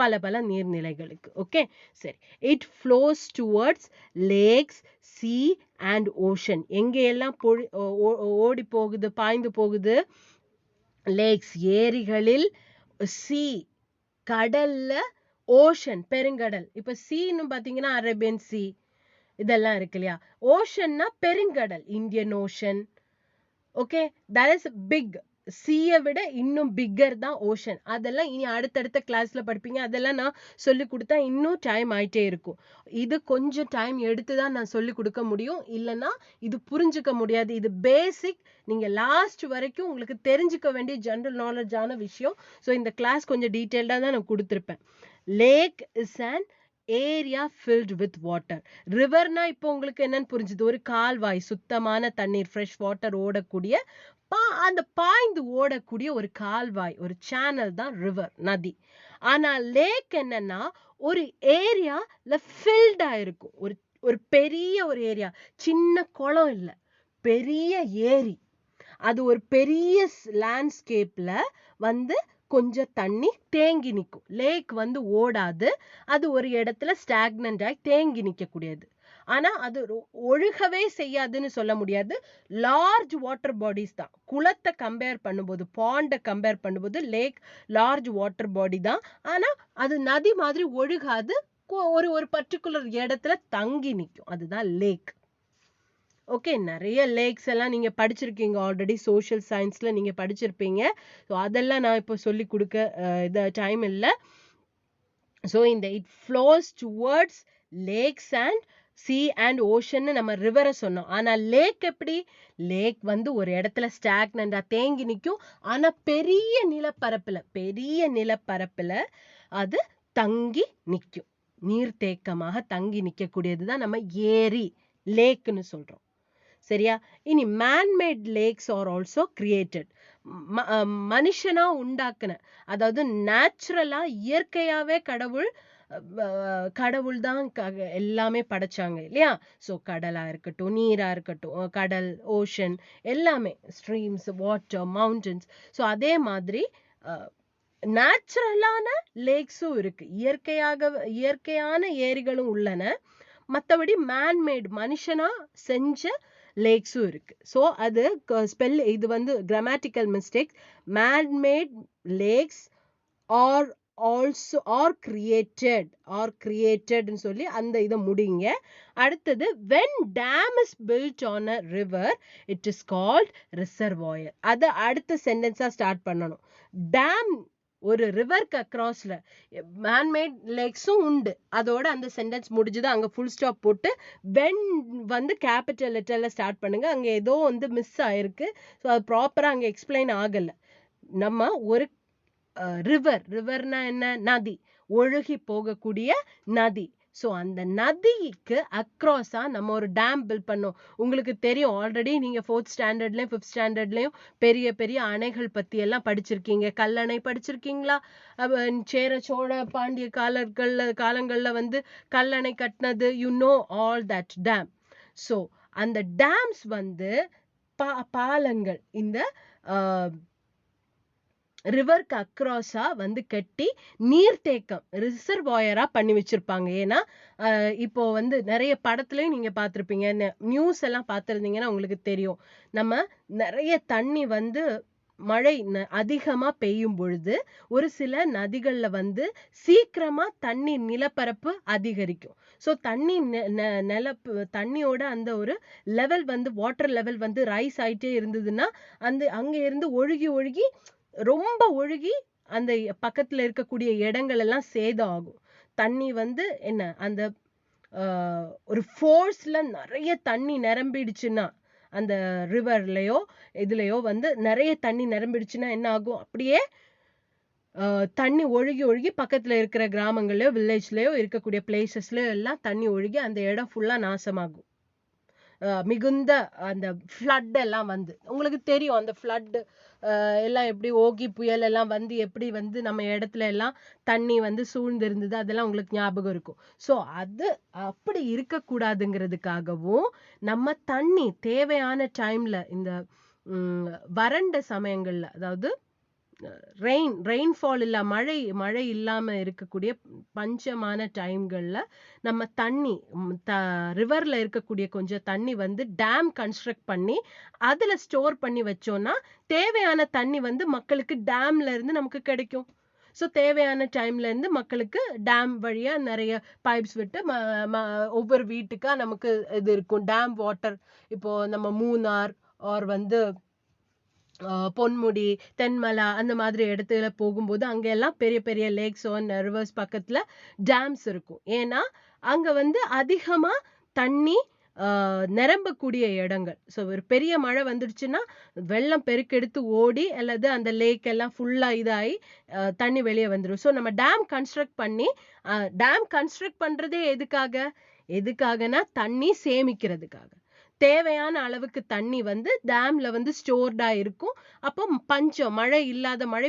பல பல நீர்நிலைகளுக்கு. ஓகே, சரி. It flows towards lakes, sea and ocean. எங்கெல்லாம் ஓடி போகுது, பாய்ந்து போகுது? லேக்ஸ் ஏரிகளில், சீ கடல்ல, ஓஷன் பெருங்கடல். இப்ப சீன்னு பாத்தீங்கன்னா அரேபியன் சீ இதெல்லாம் இருக்கு இல்லையா? ஓஷன்னா பெருங்கடல், Indian ocean. Okay, that is big. சீயை விட இன்னும் பிக்கர் தான் ஓஷன். அதெல்லாம் இனி அடுத்தடுத்த கிளாஸ்ல படிப்பீங்க. அதெல்லாம் நான் சொல்லி கொடுத்தா இன்னும் டைம் ஆயிட்டே இருக்கும். இது கொஞ்சம் டைம் எடுத்து தான் நான் சொல்லி கொடுக்க முடியும், இல்லைன்னா இது புரிஞ்சுக்க முடியாது. இது பேசிக், நீங்க லாஸ்ட் வரைக்கும் உங்களுக்கு தெரிஞ்சுக்க வேண்டிய ஜெனரல் நாலேஜான விஷயம். ஸோ இந்த கிளாஸ் கொஞ்சம் டீட்டெயில்டாக தான் நான் கொடுத்துருப்பேன். Lake is an area filled with water. ரிவர்னா இப்போ உங்களுக்கு என்னன்னு புரிஞ்சுது? ஒரு கால்வாய், சுத்தமான தண்ணீர், ஃப்ரெஷ் வாட்டர் ஓடக்கூடிய, அந்த பாய்ந்து ஓடக்கூடிய ஒரு கால்வாய், ஒரு சேனல் தான் ரிவர், நதி. ஆனா லேக் என்னன்னா ஒரு ஏரியால ஃபில்டா இருக்கும். ஒரு பெரிய ஒரு ஏரியா, சின்ன குளம் இல்ல, பெரிய ஏரி. அது ஒரு பெரிய லேண்ட்ஸ்கேப்ல வந்து கொஞ்சம் தண்ணி தேங்கி நிற்கும். லேக் வந்து ஓடாது, அது ஒரு இடத்துல ஸ்டாக்னன்ட் ஆகி தேங்கி நிற்கக்கூடியது. ஆனா அது ஒழுகவே செய்யாதுன்னு சொல்ல முடியாது. லார்ஜ் வாட்டர் பாடிஸ் தான். குளத்தை கம்பேர் பண்ணும்போது, பாண்டை கம்பேர் பண்ணும்போது லேக் லார்ஜ் வாட்டர் பாடி தான். ஆனா அது நதி மாதிரி ஒழுகாது, ஒரு பர்டிகுலர் இடத்துல தங்கி நிற்கும். அதுதான் லேக். ஓகே, நிறைய லேக்ஸ் எல்லாம் நீங்க படிச்சிருக்கீங்க ஆல்ரெடி, சோஷியல் சயின்ஸ்ல நீங்க படிச்சிருப்பீங்க. ஸோ அதெல்லாம் நான் இப்போ சொல்லி கொடுக்க இது டைம் இல்லை. ஸோ இந்த it flows towards lakes and sea and ocean நம்ம ரிவரை சொன்னோம். ஆனா லேக் எப்படி? லேக் வந்து ஒரு இடத்துல ஸ்டாக்னண்டா தேங்கி நிற்கும். ஆனா பெரிய நிலப்பரப்புல அது தங்கி நிற்கும். நீர்த்தேக்கமாக தங்கி நிற்கக்கூடியதுதான் நம்ம ஏரி, லேக்னு சொல்றோம். சரியா? இனி man-made lakes are also created. மனுஷனா உண்டாக்குன, அதாவது நேச்சுரலா இயற்கையாவே கடவுள் தான் எல்லாமே படைச்சாங்க இல்லையா? ஸோ கடலா இருக்கட்டும், நீரா இருக்கட்டும், கடல், ஓஷன் எல்லாமே, ஸ்ட்ரீம்ஸ், வாட்டர், மவுண்டன்ஸ். ஸோ அதே மாதிரி நேச்சுரலான லேக்ஸும் இருக்கு, இயற்கையான ஏரிகளும் உள்ளன. மற்றபடி மேன்மேட், மனுஷனா செஞ்ச லேக்ஸும் இருக்கு. ஸோ அது இது வந்து grammatical mistake. Manmade lakes are also கிரியேட்டட்னு சொல்லி அந்த இதை முடிங்க. அடுத்தது, when dam is built on a river it is called reservoir. அதை அடுத்த சென்டென்ஸா ஸ்டார்ட் பண்ணணும். டேம் ஒரு ரிவருக்கு அக்ராஸ்ல மேன்மேட் லேக்ஸும் உண்டு, அதோட அந்த சென்டென்ஸ் முடிஞ்சது. அங்க ஃபுல் ஸ்டாப் போட்டு வென் வந்து கேபிட்டல் லெட்டர்ல ஸ்டார்ட் பண்ணுங்க. அங்க ஏதோ வந்து மிஸ் ஆயிருக்கு. ஸோ அது ப்ராப்பரா அங்க எக்ஸ்பிளைன் ஆகல. நம்ம ஒரு ரிவர்னா என்ன? நதி, ஒழுகி போகக்கூடிய நதி. ஸோ அந்த நதிக்கு அக்ராஸா நம்ம ஒரு டேம் பில்ட் பண்ணோம். உங்களுக்கு தெரியும் ஆல்ரெடி, நீங்க 4th ஸ்டாண்டர்ட்லயும் 5th ஸ்டாண்டர்ட்லயும் பெரிய பெரிய அணைகள் பத்தி எல்லாம் படிச்சிருக்கீங்க. கல்லணை படிச்சிருக்கீங்களா? சேர சோழ பாண்டிய காலங்கள்ல வந்து கல்லணை கட்டினது, you know all that dam. So அந்த டேம்ஸ் வந்து பாலங்கள் இந்த ரிவருக்கு அக்ராஸா வந்து கட்டி நீர்த்தேக்கம், ரிசர்வாயரா பண்ணி வச்சிருப்பாங்க. ஏன்னா இப்போ வந்து நிறைய படத்துலயும் நீங்க பார்த்திருப்பீங்க, நியூஸ் எல்லாம் பார்த்திருந்தீங்கன்னா உங்களுக்கு தெரியும். நம்ம நிறைய தண்ணி வந்து மழை அதிகமா பெய்யும் பொழுது ஒரு சில நதிகள்ல வந்து சீக்கிரமா தண்ணி நிலப்பரப்பு அதிகரிக்கும். ஸோ தண்ணியோட அந்த ஒரு லெவல் வந்து, வாட்டர் லெவல் வந்து ரைஸ் ஆயிட்டே இருந்ததுன்னா அங்க இருந்து ஒழுகி ரொம்ப ஒழுகி அந்த பக்கத்துல இருக்கக்கூடிய இடங்கள் எல்லாம் சேதம் ஆகும். தண்ணி வந்து என்ன, அந்த ஒரு ஃபோர்ஸ்ல நிறைய தண்ணி நிரம்பிடுச்சுன்னா, அந்த ரிவர்லயோ இதுலயோ வந்து நிறைய தண்ணி நிரம்பிடுச்சுன்னா என்ன ஆகும்? அப்படியே தண்ணி ஒழுகி பக்கத்துல இருக்கிற கிராமங்கள்லயோ வில்லேஜ்லயோ இருக்கக்கூடிய பிளேசஸ்லயோ எல்லாம் தண்ணி ஒழுகி அந்த இடம் ஃபுல்லா நாசமாகும். மிகுந்த அந்த ஃப்ளட் எல்லாம் வந்து, உங்களுக்கு தெரியும் அந்த ஃப்ளட் எல்லாம் எப்படி, ஓகி புயல் எல்லாம் வந்து எப்படி வந்து நம்ம இடத்துல எல்லாம் தண்ணி வந்து சூழ்ந்து இருந்தது, அதெல்லாம் உங்களுக்கு ஞாபகம் இருக்கும். ஸோ அது அப்படி இருக்கக்கூடாதுங்கிறதுக்காகவும் நம்ம தண்ணி தேவையான டைம்ல, இந்த வறண்ட சமயங்கள்ல, அதாவது ரெயின்ஃபால் இல்ல மழை இல்லாம இருக்கக்கூடிய பஞ்சமான டைம்கள்ல நம்ம தண்ணி ரிவர்ல இருக்கக்கூடிய கொஞ்சம் தண்ணி வந்து டேம் கன்ஸ்ட்ரக்ட் பண்ணி அதுல ஸ்டோர் பண்ணி வச்சோம்னா தேவையான தண்ணி வந்து மக்களுக்கு டேம்ல இருந்து நமக்கு கிடைக்கும். ஸோ தேவையான டைம்ல இருந்து மக்களுக்கு டேம் வழியா நிறைய பைப்ஸ் விட்டு ஒவ்வொரு வீட்டுக்கா நமக்கு இது இருக்கும் டேம் வாட்டர். இப்போ நம்ம மூணார் ஆர் வந்து பொன்முடி, தென்மலா அந்த மாதிரி இடத்துல போகும்போது அங்க எல்லாம் பெரிய பெரிய லேக்ஸ் ரிவர்ஸ் பக்கத்துல டேம்ஸ் இருக்கும். ஏன்னா அங்க வந்து அதிகமா தண்ணி நிரம்பக்கூடிய இடங்கள். ஸோ ஒரு பெரிய மழை வந்துடுச்சுன்னா வெள்ளம் பெருக்கெடுத்து ஓடி அல்லது அந்த லேக் எல்லாம் ஃபுல்லா இதாகி தண்ணி வெளியே வந்துடும். ஸோ நம்ம டேம் கன்ஸ்ட்ரக்ட் பண்றதே எதுக்காகனா தண்ணி சேமிக்கிறதுக்காக. தேவையான அளவுக்கு தண்ணி வந்து டேம்ல வந்து ஸ்டோர்டா இருக்கும். அப்போ மழை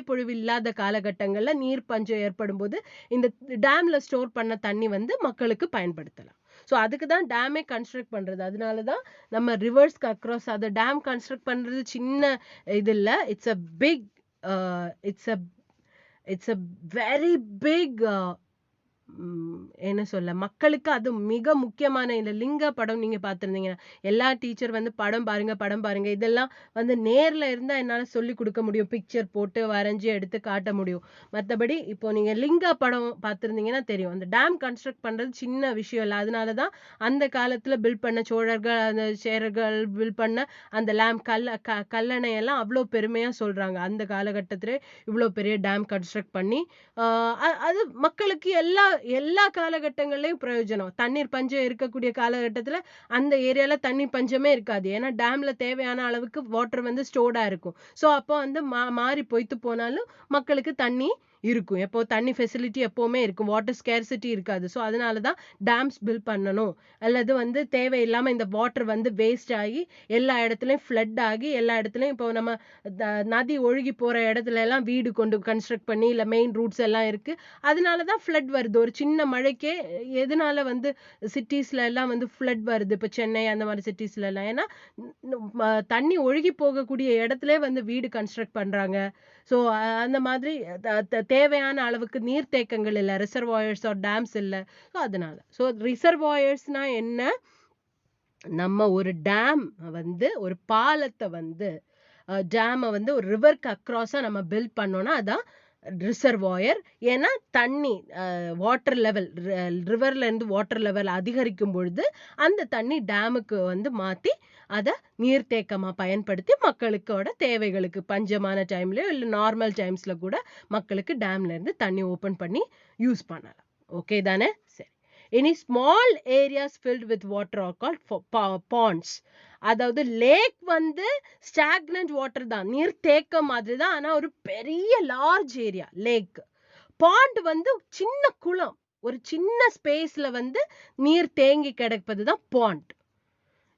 பொழிவு இல்லாத காலகட்டங்கள்ல நீர் பஞ்சம் ஏற்படும் போது இந்த டேம்ல ஸ்டோர் பண்ண தண்ணி வந்து மக்களுக்கு பயன்படுத்தலாம். ஸோ அதுக்கு தான் டேமே கன்ஸ்ட்ரக்ட் பண்றது. அதனாலதான் நம்ம ரிவர்ஸ்க்கு அக்ராஸ் அதை டேம் கன்ஸ்ட்ரக்ட் பண்றது சின்ன இது இல்ல. இட்ஸ் அ வெரி பிக் என்ன சொல்ல மக்களுக்கு அது மிக முக்கியமான. இந்த லிங்க படம் நீங்க பார்த்திருந்தீங்கன்னா எல்லா டீச்சர் வந்து படம் பாருங்க இதெல்லாம் வந்து நேர்ல இருந்தா என்னால சொல்லி கொடுக்க முடியும், பிக்சர் போட்டு வரைஞ்சி எடுத்து காட்ட முடியும். மற்றபடி இப்போ நீங்க லிங்க படம் பார்த்திருந்தீங்கன்னா தெரியும். அந்த டேம் கன்ஸ்ட்ரக்ட் பண்றது சின்ன விஷயம் இல்லை. அதனாலதான் அந்த காலத்துல பில்ட் பண்ண சோழர்கள் அந்த சேரர்கள் பில்ட் பண்ண அந்த கல்லணை எல்லாம் அவ்வளவு பெருமையா சொல்றாங்க. அந்த காலகட்டத்திலே இவ்வளவு பெரிய டேம் கன்ஸ்ட்ரக்ட் பண்ணி அது மக்களுக்கு எல்லா காலகட்டங்கள்லயும் பிரயோஜனம். தண்ணீர் பஞ்சம் இருக்கக்கூடிய காலகட்டத்துல அந்த ஏரியால தண்ணி பஞ்சமே இருக்காது. ஏன்னா டேம்ல தேவையான அளவுக்கு வாட்டர் வந்து ஸ்டோர்டா இருக்கும். ஸோ அப்போ வந்து மாறி பொய்த்து போனாலும் மக்களுக்கு தண்ணி இருக்கும். எப்போ தண்ணி ஃபெசிலிட்டி எப்பவுமே இருக்கும். வாட்டர் ஸ்கேர்சிட்டி இருக்காது. ஸோ அதனாலதான் டேம்ஸ் பில்ட் பண்ணணும். அல்லது வந்து தேவையில்லாம இந்த வாட்டர் வந்து வேஸ்ட் ஆகி எல்லா இடத்துலயும் ஃப்ளட் ஆகி எல்லா இடத்துலயும் இப்போ நம்ம நதி ஒழுகி போற இடத்துல எல்லாம் வீடு கொண்டு கன்ஸ்ட்ரக்ட் பண்ணி இல்ல மெயின் ரூட்ஸ் எல்லாம் இருக்கு. அதனாலதான் ஃப்ளட் வருது. ஒரு சின்ன மழைக்கே எதனால வந்து சிட்டிஸ்ல எல்லாம் வந்து ஃப்ளட் வருது. இப்ப சென்னை அந்த மாதிரி சிட்டிஸ்ல எல்லாம் ஏன்னா தண்ணி ஒழுகி போகக்கூடிய இடத்துல வந்து வீடு கன்ஸ்ட்ரக்ட் பண்றாங்க. ஸோ அந்த மாதிரி தேவையான அளவுக்கு நீர்த்தேக்கங்கள் இல்லை, ரிசர்வாயர்ஸ் ஆர் டேம்ஸ் இல்லை. ஸோ அதனால ரிசர்வாயர்ஸ்னா என்ன, நம்ம ஒரு டேம் வந்து ஒரு பாலத்தை வந்து டேமை வந்து ஒரு ரிவருக்கு அக்ராஸா நம்ம பில்ட் பண்ணோம்னா அதான் ரிசர்வாயர். ஏன்னா தண்ணி வாட்டர் லெவல் ரிவர்ல இருந்து வாட்டர் லெவல் அதிகரிக்கும் பொழுது அந்த தண்ணி டேமுக்கு வந்து மாத்தி அதை நீர்த்தேக்கமா பயன்படுத்தி மக்களுக்கோட தேவைகளுக்கு பஞ்சமான டைம்லயோ இல்லை நார்மல் டைம்ஸ்ல கூட மக்களுக்கு டேம்ல இருந்து தண்ணி ஓபன் பண்ணி யூஸ் பண்ணலாம். ஓகே தானே? சரி. Any small areas filled with water are called ponds. அதாவது லேக் வந்து ஸ்டாக்னன்ட் வாட்டர் தான், நீர் தேக்கம் மாதிரி தான். ஆனா ஒரு பெரிய லார்ஜ் ஏரியா லேக். பாண்ட் வந்து சின்ன குளம், ஒரு சின்ன ஸ்பேஸ்ல வந்து நீர் தேங்கி கிடப்பது தான் பாண்ட்.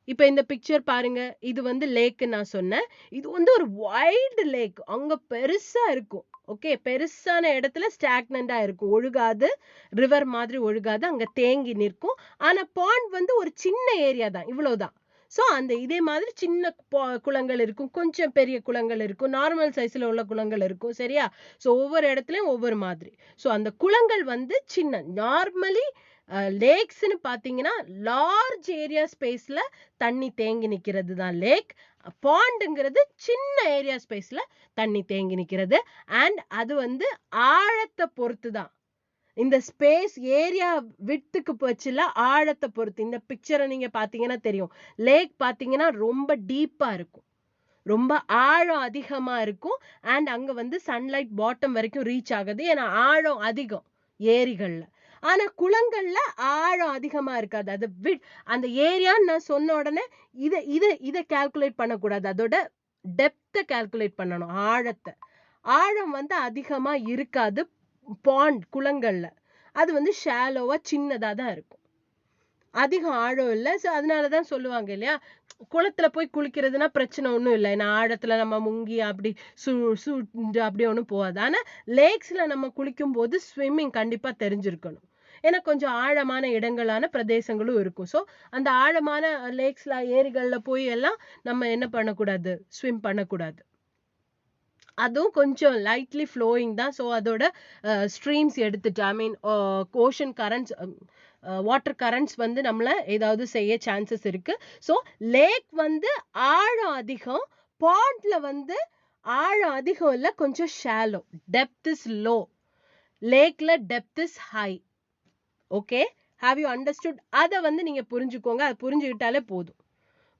இப்ப இந்த பிக்சர் பாருங்க, இது வந்து லேக் நான் சொன்னேன். இது வந்து ஒரு வைல்டு லேக், அங்க பெருசா இருக்கும். ஓகே, பெருசான இடத்துல ஸ்டாக்னண்டா இருக்கும், ஒழுகாது, ரிவர் மாதிரி ஒழுகாது, அங்க தேங்கி நிற்கும். ஆனா பாண்ட் வந்து ஒரு சின்ன ஏரியா தான், இவ்வளவுதான். ஸோ அந்த இதே மாதிரி சின்ன குளங்கள் இருக்கும், கொஞ்சம் பெரிய குளங்கள் இருக்கும், நார்மல் சைஸ்ல உள்ள குளங்கள் இருக்கும். சரியா? ஸோ ஒவ்வொரு இடத்துலயும் ஒவ்வொரு மாதிரி. ஸோ அந்த குளங்கள் வந்து சின்ன, நார்மலி லேக்ஸ்ன்னு பாத்தீங்கன்னா லார்ஜ் ஏரியா ஸ்பேஸ்ல தண்ணி தேங்கி நிக்கிறது தான் லேக். பாண்டுங்கிறது சின்ன ஏரியா ஸ்பேஸ்ல தண்ணி தேங்கி நிக்கிறது. அண்ட் அது வந்து ஆழத்தை பொறுத்து தான். இந்த ஸ்பேஸ் ஏரியா விட்டுக்கு போச்சுல, ஆழத்தை பொறுத்து. இந்த பிக்சரை நீங்க பாத்தீங்கன்னா தெரியும், லேக் பாத்தீங்கன்னா ரொம்ப டீப்பா இருக்கும், ரொம்ப ஆழம் அதிகமா இருக்கும். அண்ட் அங்க வந்து சன்லைட் பாட்டம் வரைக்கும் ரீச் ஆகுது, ஏன்னா ஆழம் அதிகம் ஏரிகள்ல. ஆனா குளங்கள்ல ஆழம் அதிகமா இருக்காது. அது அந்த ஏரியான்னு நான் சொன்ன உடனே இதை கால்குலேட் பண்ணக்கூடாது, அதோட டெப்த்தை கால்குலேட் பண்ணணும், ஆழத்தை. ஆழம் வந்து அதிகமா இருக்காது பாண்ட் குளங்கள்ல. அது வந்து ஷாலோவா சின்னதா தான் இருக்கும், அதிகம் ஆழம் இல்லை. ஸோ அதனாலதான் சொல்லுவாங்க இல்லையா, குளத்துல போய் குளிக்கிறதுனா பிரச்சனை ஒன்றும் இல்லை, ஏன்னா ஆழத்துல நம்ம முங்கி அப்படி அப்படி ஒன்றும் போகாது. ஆனா லேக்ஸ்ல நம்ம குளிக்கும் போது ஸ்விம்மிங் கண்டிப்பா தெரிஞ்சிருக்கணும், ஏன்னா கொஞ்சம் ஆழமான இடங்களான பிரதேசங்களும் இருக்கும். ஸோ அந்த ஆழமான லேக்ஸ்ல ஏரிகள்ல போய் எல்லாம் நம்ம என்ன பண்ணக்கூடாது, ஸ்விம் பண்ணக்கூடாது. அதுவும் கொஞ்சம் லைட்லி ஃப்ளோயிங் தான். ஸோ அதோட ஸ்ட்ரீம்ஸ் எடுத்துட்டு ஐ மீன் ஓஷன் கரண்ட்ஸ் வாட்டர் கரண்ட்ஸ் வந்து நம்மள ஏதாவது செய்ய சான்சஸ் இருக்கு. ஸோ லேக் வந்து ஆழம் அதிகம், பாண்ட்ல வந்து ஆழம் அதிகம் இல்ல, கொஞ்சம் ஷாலோ. டெப்த் இஸ் லோ, லேக்ல depth is high. Okay, have you understood? அதை வந்து நீங்க புரிஞ்சுக்கோங்க, அதை புரிஞ்சுக்கிட்டாலே போதும்.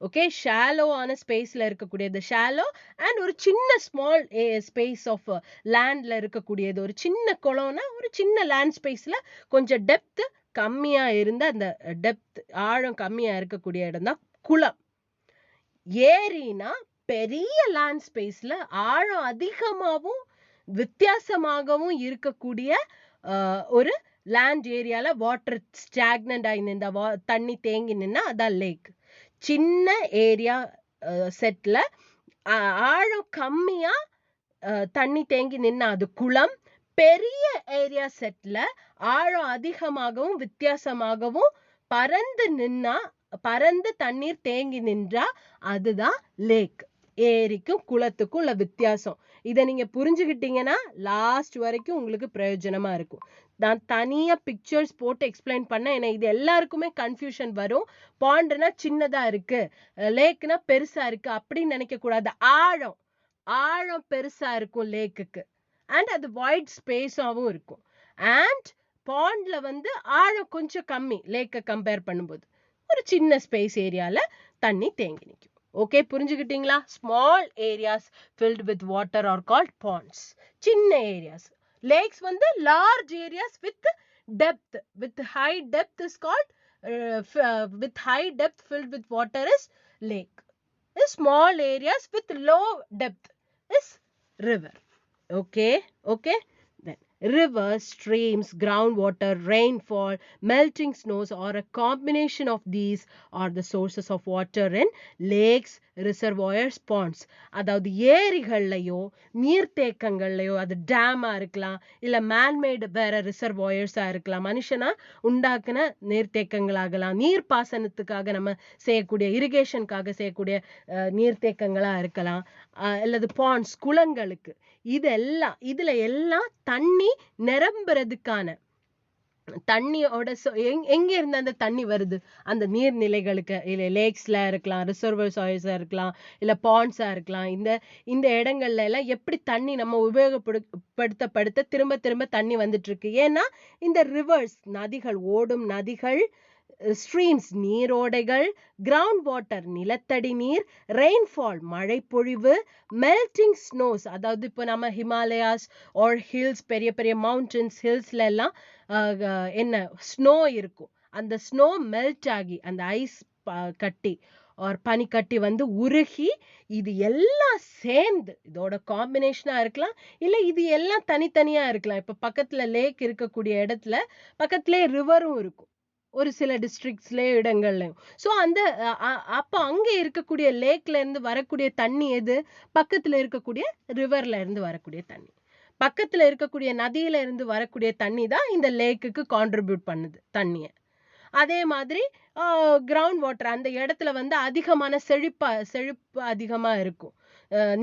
ஓகே, ஷாலோவான ஸ்பேஸ்ல இருக்கக்கூடியது ஷாலோ, அண்ட் ஒரு சின்ன ஸ்மால் ஸ்பேஸ் ஆஃப் லேண்ட்ல இருக்கக்கூடியது. ஒரு சின்ன குளம்னா ஒரு சின்ன லேண்ட் ஸ்பேஸ்ல கொஞ்சம் டெப்த் கம்மியா இருந்த அந்த டெப்த் ஆழம் கம்மியா இருக்கக்கூடிய இடம் தான் குளம். ஏரினா பெரிய லேண்ட் ஸ்பேஸ்ல ஆழம் அதிகமாகவும் வித்தியாசமாகவும் இருக்கக்கூடிய ஒரு லேண்ட் ஏரியால வாட்டர் ஸ்டாக்னன்ட் ஆகி நின்றா, தண்ணி தேங்கி நின்னா அதான் லேக். சின்ன ஏரியா செட்ல ஆழம் கம்மியா தண்ணி தேங்கி நின்னா அது குளம். பெரிய ஏரியா செட்ல ஆழம் அதிகமாகவும் வித்தியாசமாகவும் பறந்து தண்ணீர் தேங்கி நின்றா அதுதான் லேக். ஏரிக்கும் குளத்துக்கும் உள்ள வித்தியாசம் இதை நீங்க புரிஞ்சுக்கிட்டீங்கன்னா லாஸ்ட் வரைக்கும் உங்களுக்கு பிரயோஜனமா இருக்கும். நான் தனியா பிக்சர்ஸ் போட்டு எக்ஸ்பிளைன் பண்ண, ஏன்னா இது எல்லாருக்குமே கன்ஃபியூஷன் வரும். பாண்டுனா சின்னதா இருக்கு, லேக்னா பெருசா இருக்கு அப்படின்னு நினைக்க கூடாது. ஆழம் பெருசா இருக்கும் லேக்குக்கு, அண்ட் அது வைட் ஸ்பேஸாவும் இருக்கும். அண்ட் பாண்ட்ல வந்து ஆழம் கொஞ்சம் கம்மி, லேக்கை கம்பேர் பண்ணும்போது ஒரு சின்ன ஸ்பேஸ் ஏரியால தண்ணி தேங்கி நிற்கும். ஓகே, புரிஞ்சுக்கிட்டீங்களா? Small areas filled with water are called ponds. சின்ன ஏரியாஸ். லேக்ஸ் வந்து large areas with depth, with high depth is called with high depth filled with water is lake. Small areas with low depth is river. Okay. Then rivers, streams, groundwater, rainfall, melting snows, or a combination of these are the sources of water in lakes, reservoirs, ponds. அதாவது ஏரிகள்லையோ நீர்த்தேக்கங்கள்லையோ, அது டேமா இருக்கலாம், இல்ல man-made வேற ரிசர்வாயர்ஸா இருக்கலாம், மனுஷனா உண்டாக்குன நீர்த்தேக்கங்களாகலாம், நீர்ப்பாசனத்துக்காக நம்ம செய்யக்கூடிய இரிகேஷனுக்காக செய்யக்கூடிய நீர்த்தேக்கங்களா இருக்கலாம், அல்லது பாண்ட்ஸ் குளங்களுக்கு. இதுல எல்லாம் தண்ணி நிரம்புறதுக்கான தண்ணியோட எங்க இருந்து அந்த தண்ணி வருது? அந்த நீர்நிலைகளுக்கு, இல்ல லேக்ஸ்ல இருக்கலாம், ரிசர்வாயர்ஸா இருக்கலாம், இல்ல பாண்ட்ஸா இருக்கலாம். இந்த இடங்கள்ல எல்லாம் எப்படி தண்ணி நம்ம உபயோகப்படுத்த திரும்ப திரும்ப தண்ணி வந்துட்டு இருக்கு? ஏன்னா இந்த ரிவர்ஸ், நதிகள், ஓடும் நதிகள், ஸ்ட்ரீம்ஸ் நீரோடைகள், கிரவுண்ட் வாட்டர் நிலத்தடி நீர், ரெயின்ஃபால் மழை பொழிவு, மெல்டிங் ஸ்னோஸ் அதாவது இப்போ நம்ம ஹிமாலயாஸ் ஆர் ஹில்ஸ், பெரிய பெரிய மவுண்டன்ஸ் ஹில்ஸ்ல எல்லாம் என்ன ஸ்னோ இருக்கும். அந்த ஸ்னோ மெல்ட் ஆகி அந்த ஐஸ் கட்டி ஒரு பனிக்கட்டி வந்து உருகி, இது எல்லாம் சேர்ந்து இதோட காம்பினேஷனா இருக்கலாம், இல்ல இது எல்லாம் தனித்தனியா இருக்கலாம். இப்ப பக்கத்துல லேக் இருக்கக்கூடிய இடத்துல பக்கத்திலே ரிவரும் இருக்கும் ஒரு சில டிஸ்ட்ரிக்ட்ஸ்லயும் இடங்கள்லயும். ஸோ அப்ப அங்க இருக்கக்கூடிய லேக்ல இருந்து வரக்கூடிய தண்ணி எது? பக்கத்துல இருக்கக்கூடிய ரிவர்ல இருந்து வரக்கூடிய தண்ணி. பக்கத்துல இருக்கக்கூடிய நதியில இருந்து வரக்கூடிய தண்ணி தான் இந்த லேக்குக்கு கான்ட்ரிபியூட் பண்ணுது தண்ணிய. அதே மாதிரி கிரவுண்ட் வாட்டர் அந்த இடத்துல வந்து அதிகமான செழிப்பு அதிகமா இருக்கும்.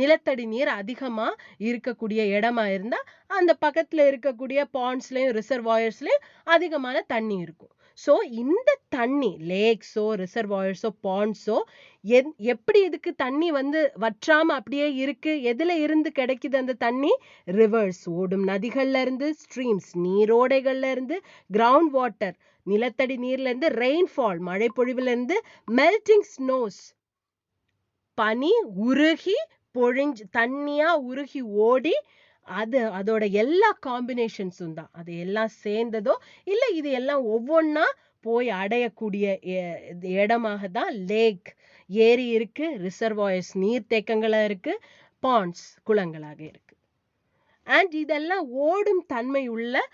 நிலத்தடி நீர் அதிகமா இருக்கக்கூடிய இடமா இருந்தா அந்த பக்கத்துல இருக்கக்கூடிய பாண்ட்ஸ்லயும் ரிசர்வாயர்ஸ்லயும் அதிகமான தண்ணி இருக்கும். ஸோ இந்த தண்ணி லேக்ஸோ ரிசர்வாயர்ஸோ பாண்ட்ஸோ எப்படி இதுக்கு தண்ணி வந்து வற்றாம அப்படியே இருக்கு? எதுல இருந்து கிடைக்குது அந்த தண்ணி? ரிவர்ஸ் ஓடும் நதிகள்ல இருந்து, ஸ்ட்ரீம்ஸ் நீரோடைகள்ல இருந்து, கிரவுண்ட் வாட்டர் நிலத்தடி நீர்ல இருந்து, ரெயின்ஃபால் மழை பொழிவுல இருந்து, மெல்டிங் ஸ்னோஸ் பனி உருகி பொழிஞ்சு தண்ணியா உருகி ஓடி, அதோட எல்லா காம்பினேஷன்ஸும் தான். அது எல்லாம் சேர்ந்ததோ இல்ல இது எல்லாம் ஒவ்வொன்னா போய் அடையக்கூடிய இடமாக தான் லேக். ஏரி இருக்கு, ரிசர்வாயர்ஸ் நீர்த்தேக்கங்களா இருக்கு, பாண்ட்ஸ் குளங்களாக இருக்கு. அண்ட் இதெல்லாம் ஓடும் தன்மை உள்ள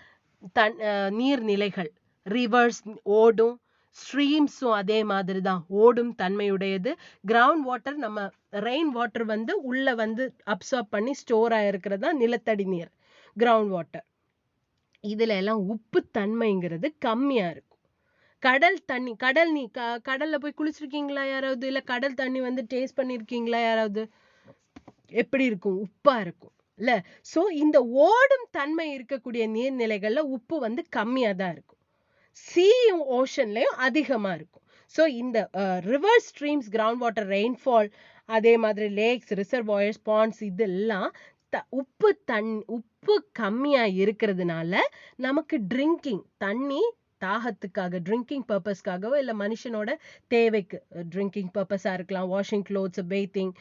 நீர்நிலைகள். ரிவர்ஸ் ஓடும், ஸ்ட்ரீம்ஸும் அதே மாதிரி தான் ஓடும் தன்மையுடையது. கிரவுண்ட் வாட்டர், நம்ம ரெயின் வாட்டர் வந்து உள்ள வந்து அப்சார்ப் பண்ணி ஸ்டோர் ஆயிருக்கிறதா நிலத்தடி நீர், கிரவுண்ட் வாட்டர். இதுல எல்லாம் உப்பு தன்மைங்கிறது கம்மியா இருக்கும். கடல் தண்ணி, கடல்ல போய் குளிச்சிருக்கீங்களா யாராவது? இல்ல கடல் தண்ணி வந்து டேஸ்ட் பண்ணிருக்கீங்களா யாராவது? எப்படி இருக்கும்? உப்பா இருக்கும். இல்ல. சோ இந்த ஓடும் தன்மை இருக்கக்கூடிய நீர்நிலைகள்ல உப்பு வந்து கம்மியா தான் இருக்கும். சீயும் ஓஷன்லயும் அதிகமா இருக்கும். சோ இந்த river streams, ground water, rainfall, அதே மாதிரி லேக்ஸ், ரிசர்வாயர்ஸ், பாண்ட்ஸ் இதெல்லாம் உப்பு கம்மியா இருக்கிறதுனால நமக்கு ட்ரிங்கிங் தண்ணி தாகத்துக்காக ட்ரிங்கிங் பர்பஸ்க்காகவோ இல்ல மனுஷனோட தேவைக்கு ட்ரிங்கிங் பர்பஸா இருக்கலாம், வாஷிங் க்ளோத்ஸ், பேத்திங்,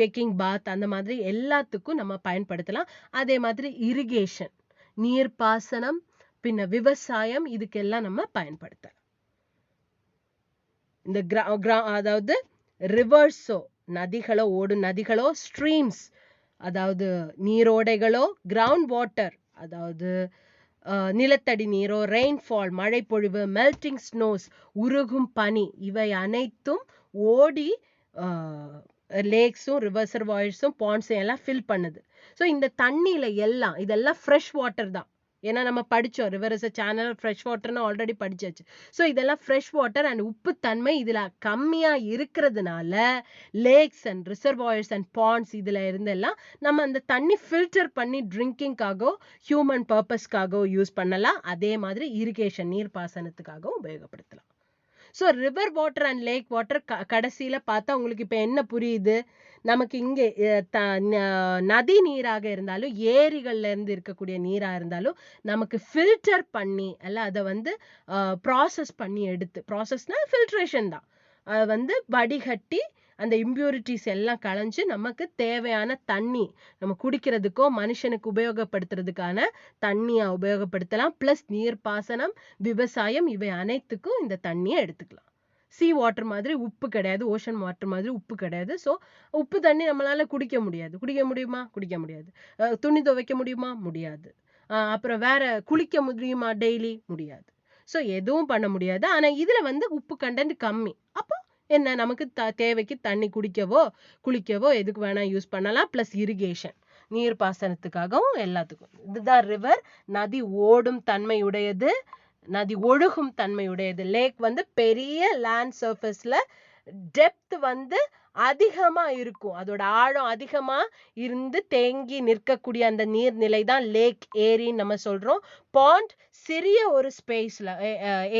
டேக்கிங் பாத், அந்த மாதிரி எல்லாத்துக்கும் நம்ம பயன்படுத்தலாம். அதே மாதிரி இரிகேஷன், நீர்ப்பாசனம், பின்ன விவசாயம், இதுக்கெல்லாம் நம்ம பயன்படுத்தலாம். இந்த அதாவது ரிவர்ஸோ, நதிகளோ, ஓடும் நதிகளோ, ஸ்ட்ரீம்ஸ் அதாவது நீரோடைகளோ, கிரவுண்ட் வாட்டர் அதாவது நிலத்தடி நீரோ, ரெயின்ஃபால் மழைப்பொழிவு, மெல்டிங் ஸ்னோஸ் உருகும் பனி, இவை அனைத்தும் ஓடி லேக்ஸும், ரிசர்வாயர்ஸும், பாண்ட்ஸும் எல்லாம் ஃபில் பண்ணுது. ஸோ இந்த தண்ணியில இதெல்லாம் ஃப்ரெஷ் வாட்டர் தான். ஏன்னா நம்ம படிச்சோம், river is a channel, fresh வாட்டர்னு ஆல்ரெடி படிச்சாச்சு. ஸோ இதெல்லாம் ஃப்ரெஷ் வாட்டர் அண்ட் உப்பு தன்மை இதுல கம்மியா இருக்கிறதுனால lakes and reservoirs and ponds இதுல இருந்தெல்லாம் நம்ம அந்த தண்ணி ஃபில்டர் பண்ணி ட்ரிங்கிங்காகவோ ஹியூமன் பர்பஸ்க்காகவோ யூஸ் பண்ணலாம். அதே மாதிரி இரிகேஷன், நீர்ப்பாசனத்துக்காகவும் உபயோகப்படுத்தலாம். So river water and lake water கடைசியில பார்த்தா உங்களுக்கு இப்ப என்ன புரியுது? நமக்கு இங்கே நதி நீராக இருந்தாலும், ஏரிகள்ல இருந்து இருக்கக்கூடிய நீரா இருந்தாலும் நமக்கு ஃபில்டர் பண்ணி அல்ல அதை வந்து ப்ராசஸ் பண்ணி எடுத்து, ப்ராசஸ்னா ஃபில்ட்ரேஷன் தான், அதை வந்து வடிகட்டி அந்த இம்பியூரிட்டிஸ் எல்லாம் களைஞ்சு நமக்கு தேவையான தண்ணி நம்ம குடிக்கிறதுக்கோ மனுஷனுக்கு உபயோகப்படுத்துறதுக்கான தண்ணியை உபயோகப்படுத்தலாம். பிளஸ் நீர்ப்பாசனம், விவசாயம், இவை அனைத்துக்கும் இந்த தண்ணியை எடுத்துக்கலாம். சீ வாட்டர் மாதிரி உப்பு கிடையாது, ஓஷன் வாட்டர் மாதிரி உப்பு கிடையாது. ஸோ உப்பு தண்ணி நம்மளால குடிக்க முடியாது. குடிக்க முடியுமா? குடிக்க முடியாது. துணி துவைக்க முடியுமா? முடியாது. அப்புறம் வேற குளிக்க முடியுமா டெய்லி? முடியாது. ஸோ எதுவும் பண்ண முடியாது. ஆனா இதுல வந்து உப்பு கண்டென்ட் கம்மி. அப்போ என்ன, நமக்கு தேவைக்கு தண்ணி குடிக்கவோ குளிக்கவோ எதுக்கு வேணா யூஸ் பண்ணலாம். பிளஸ் இரிகேஷன், நீர்ப்பாசனத்துக்காகவும் எல்லாத்துக்கும். இதுதான் ரிவர். நதி ஓடும் தன்மையுடையது, நதி ஒழுகும் தன்மையுடையது. லேக் வந்து பெரிய லேண்ட் சர்ஃபேஸ்ல டெப்த் வந்து அதிகமா இருக்கும், அதோட ஆழம் அதிகமா இருந்து தேங்கி நிற்கக்கூடிய அந்த நீர்நிலை தான் லேக், ஏரின்னு நம்ம சொல்றோம். பாண்ட் சிறிய ஒரு ஸ்பேஸ்ல,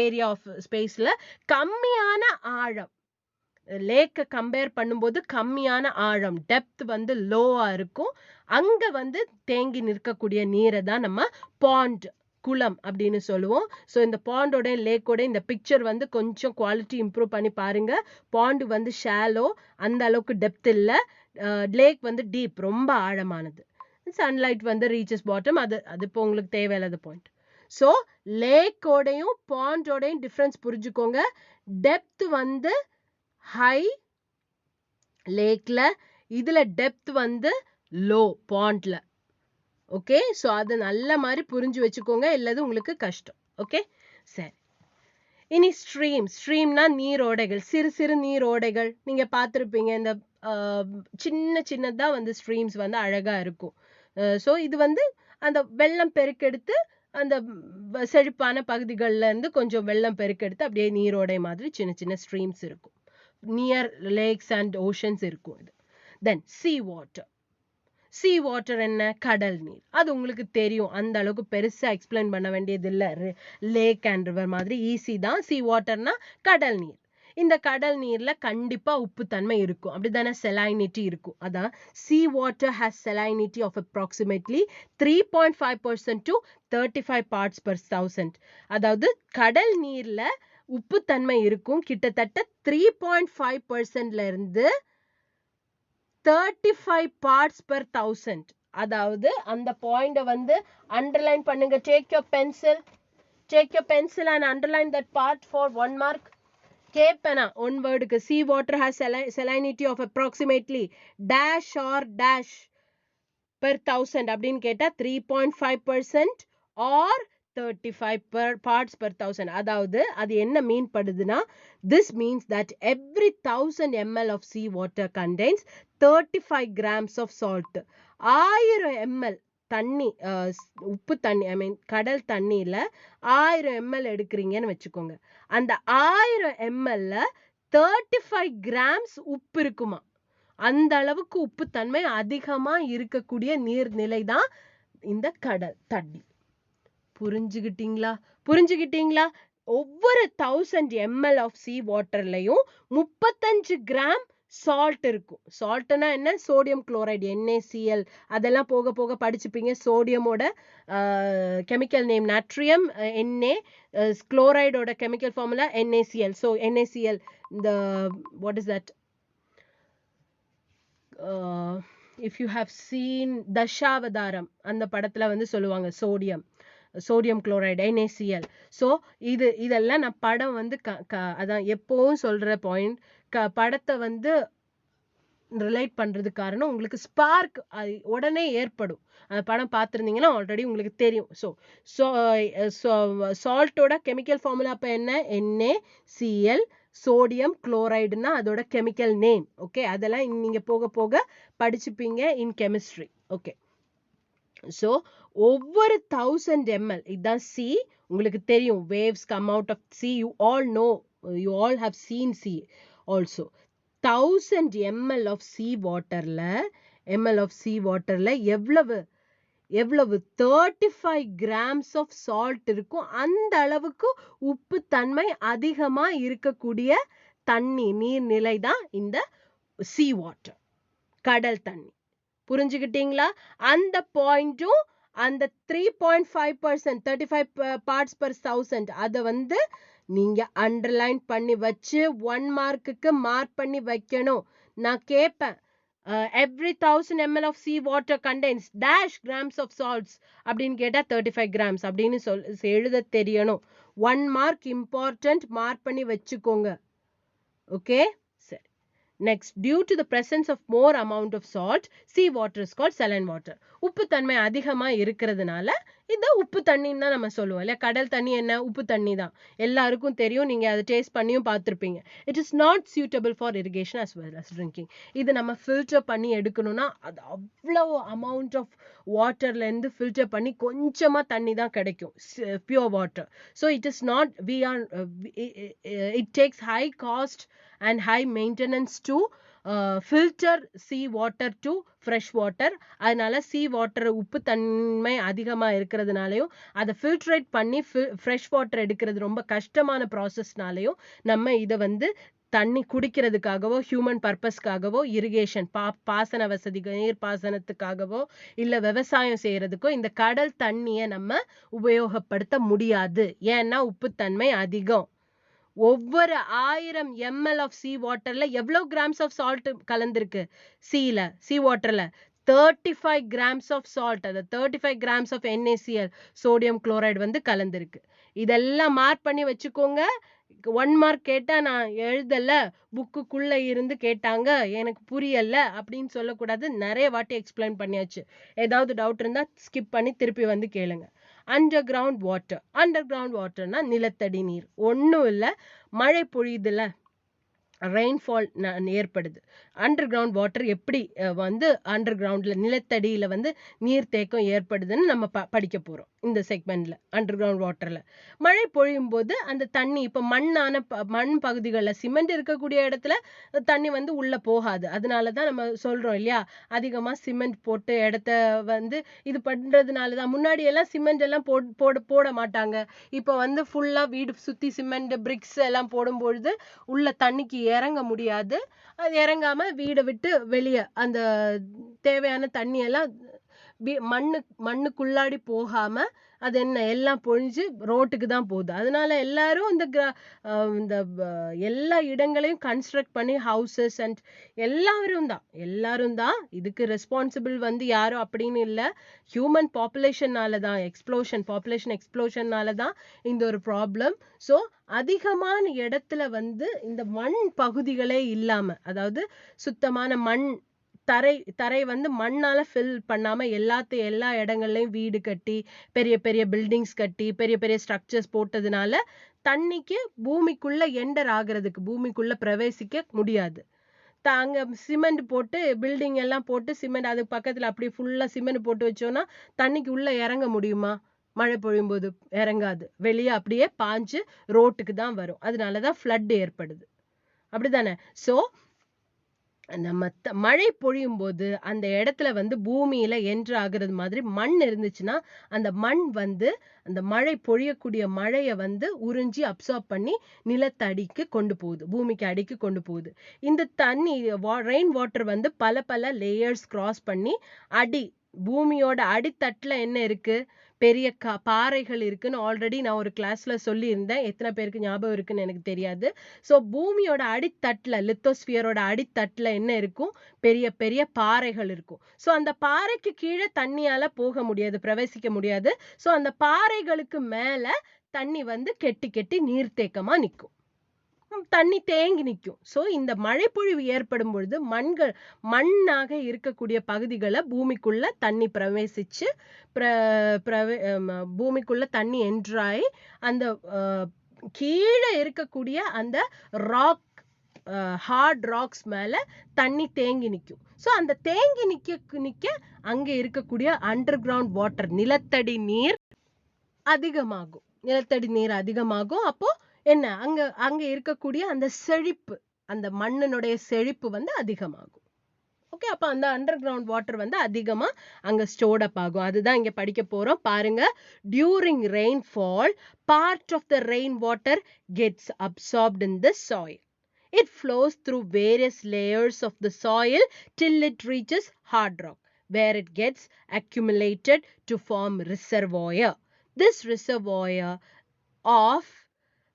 ஏரியா ஆஃப் ஸ்பேஸ்ல கம்மியான ஆழம். லேக்கை கம்பேர் பண்ணும்போது கம்மியான ஆழம், டெப்த் வந்து லோவா இருக்கும். அங்க வந்து தேங்கி நிற்கக்கூடிய நீரை தான் நம்ம பாண்ட், குளம் அப்படின்னு சொல்லுவோம். ஸோ இந்த பாண்டோட லேக்கோட இந்த பிக்சர் வந்து கொஞ்சம் குவாலிட்டி இம்ப்ரூவ் பண்ணி பாருங்க. பாண்டு வந்து ஷாலோ, அந்த அளவுக்கு டெப்த் இல்லை. லேக் வந்து டீப், ரொம்ப ஆழமானது. சன்லைட் வந்து ரீச்சஸ் பாட்டம். அது இப்போ உங்களுக்கு தேவையில்லாத பாயிண்ட். ஸோ லேக்கோடையும் பாண்டோடையும் டிஃப்ரென்ஸ் புரிஞ்சுக்கோங்க. டெப்த் வந்து ஹை லேக்ல, இதுல டெப்த் வந்து லோ பாண்ட்ல. ஓகே, ஸோ அது நல்ல மாதிரி புரிஞ்சு வச்சுக்கோங்க, இல்லது உங்களுக்கு கஷ்டம். ஓகே, சரி. இனி ஸ்ட்ரீம்னா நீரோடைகள், சிறு சிறு நீரோடைகள். நீங்க பார்த்துருப்பீங்க, இந்த சின்ன சின்னதா வந்து ஸ்ட்ரீம்ஸ் வந்து அழகா இருக்கும். ஸோ இது வந்து அந்த வெள்ளம் பெருக்கெடுத்து அந்த செழிப்பான பகுதிகளில் இருந்து கொஞ்சம் வெள்ளம் பெருக்கெடுத்து அப்படியே நீரோடை மாதிரி சின்ன சின்ன ஸ்ட்ரீம்ஸ் இருக்கும். நியர் லேக்ஸ் அண்ட் ஓஷன்ஸ் இருக்கும் இது. தென் சீ வாட்டர் என்ன? கடல் நீர். அது உங்களுக்கு தெரியும், அந்த அளவுக்கு பெருசா எக்ஸ்பிளைன் பண்ண வேண்டியது இல்லை. லேக் அண்ட் ரிவர் மாதிரி ஈஸி தான். சீ வாட்டர்னா கடல் நீர். இந்த கடல் நீர்ல கண்டிப்பா உப்பு தன்மை இருக்கும், அப்படிதானே? செலைனிட்டி இருக்கும். அதான் sea water has salinity of approximately 3.5% to 35 parts per 1000. அதாவது கடல் நீர்ல உப்பு தன்மை இருக்கும் கிட்டத்தட்ட 3.5%ல இருந்து 35 parts per 1000. அதாவது அந்த பாயிண்ட வந்து அண்டர்லைன் பண்ணுங்க. Take your pencil and underline that part for 1 mark. கேப்பனா ஒன் வேர்டுக்கு sea water has salinity of approximately dash or dash per 1000 அப்படின்னு கேட்டா 3.5% or 35 parts per 1000. அதாவது அது என்ன மீன் படுதுன்னா, this means that every 1000 ml of sea water contains 35 grams of salt. 1000 ml தண்ணி, உப்பு தண்ணி, ஐ மீன் கடல் தண்ணியில 1000 ml எடுக்கிறீங்கன்னு வச்சுக்கோங்க. அந்த 1000 mlல 35 grams உப்பு இருக்குமா. அந்த அளவுக்கு உப்புத்தன்மை அதிகமா இருக்கக்கூடிய நீர்நிலை தான் இந்த கடல் தண்ணி. புரிஞ்சுக்கிட்டீங்களா? ஒவ்வொரு 1000 ml ஆஃப் சீ வாட்டர்லயும் 35 கிராம் சால்ட் இருக்கும். சால்ட்னா என்ன? Sodium chloride, NaCl. அதெல்லாம் போக போக படிச்சுப்பீங்க. சோடியமோட கெமிக்கல் நேம் நாட்ரியம், Na, குளோரைடோட chemical formula NaCl. So NaCl, இந்த what is that, if you have seen Dasavatharam, அந்த படத்துல வந்து சொல்லுவாங்க சோடியம் குளோரைடு, NaCl. ஸோ இதெல்லாம் நான் படம் வந்து அதான் எப்பவும் சொல்ற பாயிண்ட், படத்தை வந்து ரிலேட் பண்றது காரணம் உங்களுக்கு ஸ்பார்க் உடனே ஏற்படும். அந்த படம் பார்த்துருந்தீங்கன்னா ஆல்ரெடி உங்களுக்கு தெரியும். சால்ட்டோட கெமிக்கல் ஃபார்முலா அப்ப என்ன? NaCl. சோடியம் குளோரைடுனா அதோட கெமிக்கல் நேம். ஓகே, அதெல்லாம் நீங்க போக போக படிச்சுப்பீங்க இன் கெமிஸ்ட்ரி. ஓகே, ஸோ ஒவ்வொரு 1000 ml, இதுதான் சி. உங்களுக்கு தெரியும், waves come out of sea. You all know, you all have seen sea also. 1000 ml of sea வாட்டர்ல எவ்வளவு 35 கிராம்ஸ் ஆஃப் சால்ட் இருக்கும். அந்த அளவுக்கு உப்பு தன்மை அதிகமா இருக்கக்கூடிய நீர்நிலை தான் இந்த சீ வாட்டர், கடல் தண்ணி. புரிஞ்சுக்கிட்டீங்களா? அந்த பாயிண்ட்டும் அந்த 3.5%, 35 பார்ட்ஸ் per 1000, அதை வந்து நீங்க அண்டர்லைன் பண்ணி வச்சு 1 மார்க்குக்கு மார்க் பண்ணி வைக்கணும். நான் கேட்பேன், every 1000 ml of sea water contains dash grams of salts அப்படின்னு கேட்டா 35 grams அப்படின்னு எழுத தெரியணும். 1 மார்க் இம்பார்ட்டன்ட், மார்க் பண்ணி வச்சுக்கோங்க. ஓகே, சரி. Next, due to the presence of more amount of salt, sea water is called saline water. உப்பு தன்மை அதிகமா இருக்கிறதுனால இந்த உப்பு தண்ணின்னு தான் நம்ம சொல்லுவோம் இல்லையா? கடல் தண்ணி என்ன? உப்பு தண்ணி தான். எல்லாருக்கும் தெரியும், நீங்க அதை டேஸ்ட் பண்ணியும் பார்த்துருப்பீங்க. It is not suitable for irrigation as well as drinking. இது நம்ம ஃபில்டர் பண்ணி எடுக்கணும்னா அது அவ்வளவு அமௌண்ட் ஆஃப் வாட்டர்ல இருந்து ஃபில்டர் பண்ணி கொஞ்சமா தண்ணி தான் கிடைக்கும், pure water. So it is not, it takes high cost and high maintenance to filter sea water to fresh water. அதனால sea water உப்பு தன்மை அதிகமா இருக்கிறதுனாலையும் அதை ஃபில்ட்ரேட் பண்ணி ஃப்ரெஷ் வாட்டர் எடுக்கிறது ரொம்ப கஷ்டமான ப்ராசஸ்னாலையும் நம்ம இதை வந்து தண்ணி குடிக்கிறதுக்காகவோ ஹியூமன் பர்பஸ்க்காகவோ இரிகேஷன் பாசன வசதி, நீர் பாசனத்துக்காகவோ இல்ல விவசாயம் செய்யறதுக்கோ இந்த கடல் தண்ணியை நம்ம உபயோகப்படுத்த முடியாது. ஏன்னா உப்புத்தன்மை அதிகம். ஒவ்வொரு 1000 ml ஆஃப் சீ வாட்டர்ல எவ்வளவு கிராம்ஸ் ஆஃப் சால்ட் கலந்திருக்கு? சீ வாட்டர்ல 35 கிராம்ஸ் ஆஃப் சால்ட், அது 35 grams of NaCl, sodium chloride வந்து கலந்திருக்கு. இதெல்லாம் மார்க் பண்ணி வச்சுக்கோங்க. 1 மார்க் கேட்டா நான் எழுதல, புக்குக்குள்ள இருந்து கேட்டாங்க, எனக்கு புரியல அப்படின்னு சொல்லக்கூடாது. நிறைய வாட்டி எக்ஸ்பிளைன் பண்ணியாச்சு. ஏதாவது டவுட் இருந்தா ஸ்கிப் பண்ணி திருப்பி வந்து கேளுங்க. அண்டர் கிரவுண்ட் வாட்டர்னா நிலத்தடி நீர். ஒன்றும் இல்லை, மழை பொழியுதுல, ரெயின்ஃபால் ஏற்படுது. அண்டர் கிரவுண்ட் வாட்டர் எப்படி வந்து அண்டர் கிரவுண்ட்ல நிலத்தடியில வந்து நீர் தேக்கம் ஏற்படுதுன்னு நம்ம படிக்க போறோம் இந்த செக்மெண்ட்ல. அண்டர் கிரவுண்ட் வாட்டர்ல மழை பொழியும் போது அந்த தண்ணி, இப்ப மண் பகுதிகளில் சிமெண்ட் இருக்கக்கூடிய இடத்துல தண்ணி வந்து உள்ள போகாது. அதனாலதான் நம்ம சொல்றோம் இல்லையா, அதிகமா சிமெண்ட் போட்டு இடத்த வந்து இது பண்றதுனாலதான். முன்னாடி எல்லாம் சிமெண்ட் எல்லாம் போட மாட்டாங்க. இப்ப வந்து ஃபுல்லா வீடு சுத்தி சிமெண்ட் பிரிக்ஸ் எல்லாம் போடும்பொழுது உள்ள தண்ணிக்கு இறங்க முடியாது. அது இறங்காம வீடை விட்டு வெளியே அந்த தேவையான தண்ணி எல்லாம் மண்ணுக்குள்ளாடி போகாம அது என்ன எல்லாம் பொழிஞ்சு ரோட்டுக்கு தான் போகுது. அதனால எல்லாரும் இந்த எல்லா இடங்களையும் கன்ஸ்ட்ரக்ட் பண்ணி ஹவுசஸ் அண்ட் எல்லாரும் தான் இதுக்கு ரெஸ்பான்சிபிள் வந்து யாரும் அப்படின்னு இல்லை. ஹியூமன் பாப்புலேஷன்னால தான், பாப்புலேஷன் எக்ஸ்ப்ளோஷன்னால தான் இந்த ஒரு ப்ராப்ளம். ஸோ அதிகமான இடத்துல வந்து இந்த மண் பகுதிகளே இல்லாம, அதாவது சுத்தமான மண் தரை வந்து மண்ணால ஃபில் பண்ணாம எல்லா இடங்கள்லயும் வீடு கட்டி பெரிய பெரிய பில்டிங்ஸ் கட்டி பெரிய பெரிய ஸ்ட்ரக்சர்ஸ் போட்டதுனால தண்ணிக்கு பூமிக்குள்ள என்டர் ஆகுறதுக்கு, பூமிக்குள்ள பிரவேசிக்க முடியாது. அங்க சிமெண்ட் போட்டு பில்டிங் எல்லாம் போட்டு சிமெண்ட் அதுக்கு பக்கத்துல அப்படி ஃபுல்லா சிமெண்ட் போட்டு வச்சோம்னா தண்ணிக்கு உள்ள இறங்க முடியுமா? மழை பொழியும் போது இறங்காது, வெளியே அப்படியே பாஞ்சு ரோட்டுக்கு தான் வரும். அதனாலதான் ஃப்ளட் ஏற்படுது. அப்படிதானே? ஸோ நம்ம மழை பொழியும் போது அந்த இடத்துல வந்து பூமியில என்ட்ரு ஆகுறது மாதிரி மண் இருந்துச்சுன்னா அந்த மண் வந்து அந்த மழை பொழியக்கூடிய மழையை வந்து உறிஞ்சி அப்சார்ப் பண்ணி நிலத்தடிக்கு கொண்டு போகுது, பூமிக்கு அடிக்கு கொண்டு போகுது. இந்த தண்ணி ரெயின் வாட்டர் வந்து பல பல லேயர்ஸ் கிராஸ் பண்ணி பூமியோட அடித்தட்டுல என்ன இருக்கு, பெரிய பாறைகள் இருக்குன்னு ஆல்ரெடி நான் ஒரு கிளாஸ்ல சொல்லியிருந்தேன். எத்தனை பேருக்கு ஞாபகம் இருக்குன்னு எனக்கு தெரியாது. ஸோ பூமியோட அடித்தட்டுல, லித்தோஸ்பியரோட அடித்தட்டுல என்ன இருக்கும், பெரிய பெரிய பாறைகள் இருக்கும். ஸோ அந்த பாறைக்கு கீழே தண்ணியால போக முடியாது, பிரவேசிக்க முடியாது. ஸோ அந்த பாறைகளுக்கு மேல தண்ணி வந்து கெட்டி கெட்டி நீர்த்தேக்கமா நிற்கும், தண்ணி தேங்கி நிற்கும். ஸோ இந்த மழைப்பொழிவு ஏற்படும் பொழுது மண்ணாக இருக்கக்கூடிய பகுதிகளை பூமிக்குள்ள தண்ணி பிரவேசிச்சு பூமிக்குள்ள தண்ணி என்ட்ராய் அந்த கீழே இருக்கக்கூடிய அந்த ராக் ஹார்ட் ராக்ஸ் மேல தண்ணி தேங்கி நிற்கும். ஸோ அந்த தேங்கி நிக்க அங்க இருக்கக்கூடிய அண்டர் கிரவுண்ட் வாட்டர், நிலத்தடி நீர் அதிகமாகும். அப்போ என்ன, அங்க இருக்கக்கூடிய அந்த செழிப்பு, அந்த மண்ணினுடைய செழிப்பு வந்து அதிகமாகும். ஓகே, அப்ப அந்த அண்டர் கிரவுண்ட் வாட்டர் வந்து அதிகமா அங்க ஸ்டோர்ட் அப் ஆகும். அதுதான் இங்க படிக்க போறோம். பாருங்க, during rainfall part of the rain water gets absorbed in the soil. It flows through various layers of the soil till it reaches hard rock, where it gets accumulated to form reservoir. This reservoir of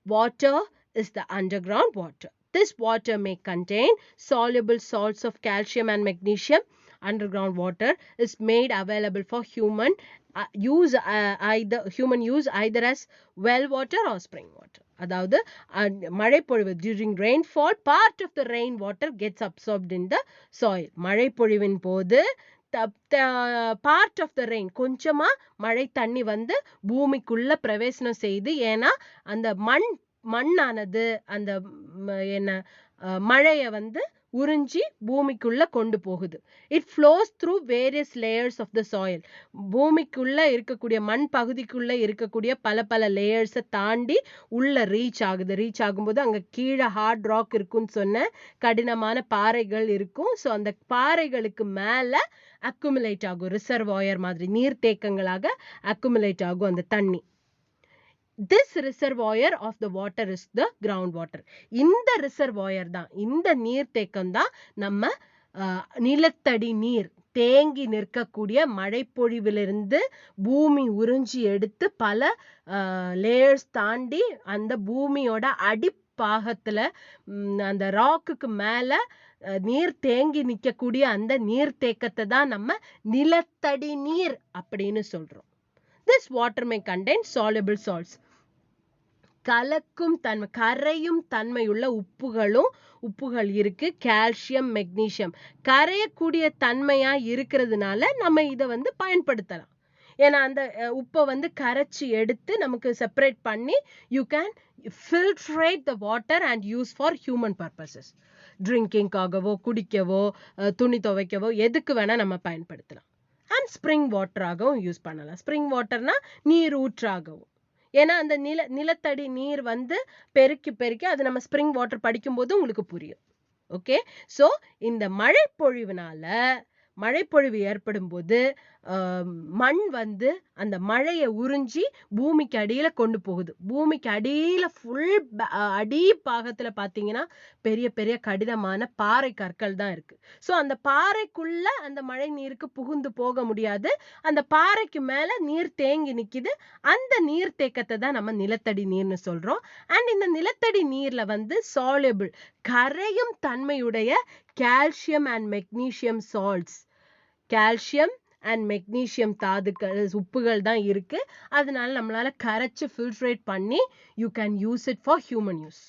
water is the underground water. This water may contain soluble salts of calcium and magnesium. Underground water is made available for human use either as well water or spring water. அதாவது மழைப்பொழிவு during rainfall part of the rain water gets absorbed in the soil. மழைப்பொழிவின் போது part of the rain, கொஞ்சமா மழை தண்ணி வந்து பூமிக்குள்ள பிரவேசனம் செய்து, ஏன்னா அந்த மண்ணானது அந்த மழைய வந்து உறிஞ்சி பூமிக்குள்ள கொண்டு போகுது. It flows through various layers of the soil. பூமிக்குள்ள இருக்கக்கூடிய மண் பகுதிக்குள்ள இருக்கக்கூடிய பல பல லேயர்ஸை தாண்டி உள்ள ரீச் ஆகும்போது அங்க கீழே ஹார்ட் ராக் இருக்குன்னு சொன்ன கடினமான பாறைகள் இருக்கும். ஸோ அந்த பாறைகளுக்கு மேல அக்குமுலேட் ஆகும், ரிசர்வாயர் மாதிரி நீர்த்தேக்கங்களாக அக்குமுலேட் ஆகும் அந்த தண்ணி. This reservoir of the water is the ground water. இந்த ரிசர்வாயர் தான், இந்த நீர்த்தேக்கம் தான் நம்ம நிலத்தடி நீர், தேங்கி நிற்கக்கூடிய மழைப்பொழிவிலிருந்து பூமி உறிஞ்சி எடுத்து பல லேயர்ஸ் தாண்டி அந்த பூமியோட அடிப்பாகத்துல அந்த ராக்குக்கு மேல நீர் தேங்கி நிற்கக்கூடிய அந்த நீர்த்தேக்கத்தை தான் நம்ம நிலத்தடி நீர் அப்படின்னு சொல்றோம். This water may contain soluble salts. கரையும் தன்மையுள்ள உப்புகள் இருக்கு, கால்சியம், மெக்னீசியம். கரையக்கூடிய தன்மையா இருக்கிறதுனால நம்ம இதை வந்து பயன்படுத்தலாம். ஏன்னா அந்த உப்பை வந்து கரைச்சி எடுத்து நமக்கு செப்பரேட் பண்ணி you can filtrate the water and use for human purposes. ட்ரிங்கிங்காகவோ, குடிக்கவோ, துணி துவைக்கவோ, எதுக்கு வேணா நம்ம பயன்படுத்தலாம். அண்ட் ஸ்ப்ரிங் வாட்டராகவும் யூஸ் பண்ணலாம். ஸ்ப்ரிங் வாட்டர்னா நீர் ஊற்றாகவும். ஏன்னா அந்த நிலத்தடி நீர் வந்து பெருக்கி அது நம்ம ஸ்ப்ரிங் வாட்டர் படிக்கும்போது உங்களுக்கு புரியும். ஓகே, ஸோ இந்த மழைப்பொழிவு ஏற்படும் போது மண் வந்து அந்த மழையை உறிஞ்சி பூமிக்கு அடியில கொண்டு போகுது. பூமிக்கு அடியில ஃபுல் அடி பாகத்துல பாத்தீங்கன்னா பெரிய பெரிய கடினமான பாறை கற்கள் தான் இருக்கு. ஸோ அந்த பாறைக்குள்ள அந்த மழை நீருக்கு புகுந்து போக முடியாது. அந்த பாறைக்கு மேல நீர் தேங்கி நிக்குது. அந்த நீர் தேக்கத்தை தான் நம்ம நிலத்தடி நீர்னு சொல்றோம். அண்ட் இந்த நிலத்தடி நீர்ல வந்து சால்யுபிள், கரையும் தன்மையுடைய calcium and magnesium salts, calcium and magnesium தாதுக்கள், உப்புகள் தான் இருக்கு. அதனால நம்மளால கரைச்சு ஃபில்ட்ரேட் பண்ணி you can use it for human use.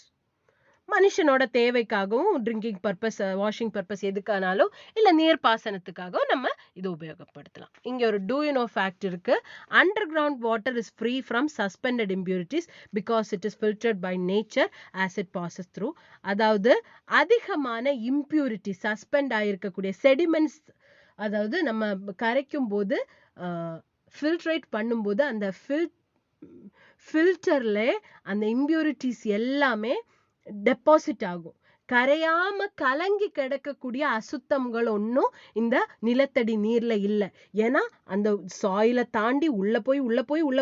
மனுஷனோட தேவைக்காகவும், ட்ரிங்கிங் பர்பஸ், வாஷிங் பர்பஸ், எதுக்கானாலும் இல்ல நீர்ப்பாசனத்துக்காகவும் நம்ம இது உபயோகப்படுத்தலாம். இங்க ஒரு டூ யூ நோ ஃபேக்ட் இருக்கு. Underground water is free from suspended impurities because it is filtered by nature as it passes through. அதாவது அதிகமான இம்பியூரிட்டி, சஸ்பெண்ட் ஆயிருக்கக்கூடிய செடிமெண்ட்ஸ், அதாவது நம்ம கரைக்கும் போது ஃபில்ட்ரேட் பண்ணும்போது அந்த ஃபில்டர்ல அந்த இம்பியூரிட்டிஸ் எல்லாமே டெபாசிட் ஆகும். கரையாம கலங்கி கிடக்கக்கூடிய அசுத்தங்கள் ஒன்றும் இந்த நிலத்தடி நீர்ல இல்லை. ஏன்னா அந்த சாயில தாண்டி உள்ள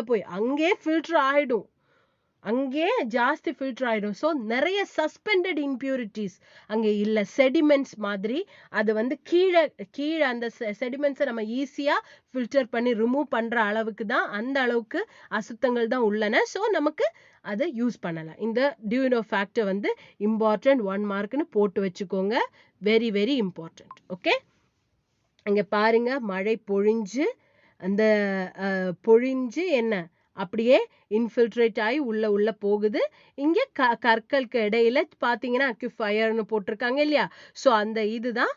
போய் அங்கே ஃபில்டர் ஆயிடும், அங்கே ஜாஸ்தி ஃபில்டர் ஆயிடும். ஸோ நிறைய சஸ்பெண்டட் இம்பியூரிட்டிஸ் அங்கே இல்லை. செடிமெண்ட்ஸ் மாதிரி அது வந்து கீழே அந்த செடிமெண்ட்ஸை நம்ம ஈஸியா ஃபில்டர் பண்ணி ரிமூவ் பண்ற அளவுக்கு தான், அந்த அளவுக்கு அசுத்தங்கள் தான் உள்ளன. ஸோ நமக்கு அதை யூஸ் பண்ணலாம். இந்த டியூனோ ஃபேக்டர் வந்து இம்பார்ட்டன்ட் 1 மார்க்னு போட்டு வச்சுக்கோங்க. Very very important. ஓகே, இங்க பாருங்க, மழை பொழிஞ்சு அந்த பொழிஞ்சு என்ன அப்படியே இன்ஃபில்ட்ரேட் ஆகி உள்ள போகுது. இங்க கற்களுக்கு இடையில பாத்தீங்கன்னா அக்யூஃபயர்னு போட்டிருக்காங்க இல்லையா? ஸோ அந்த இதுதான்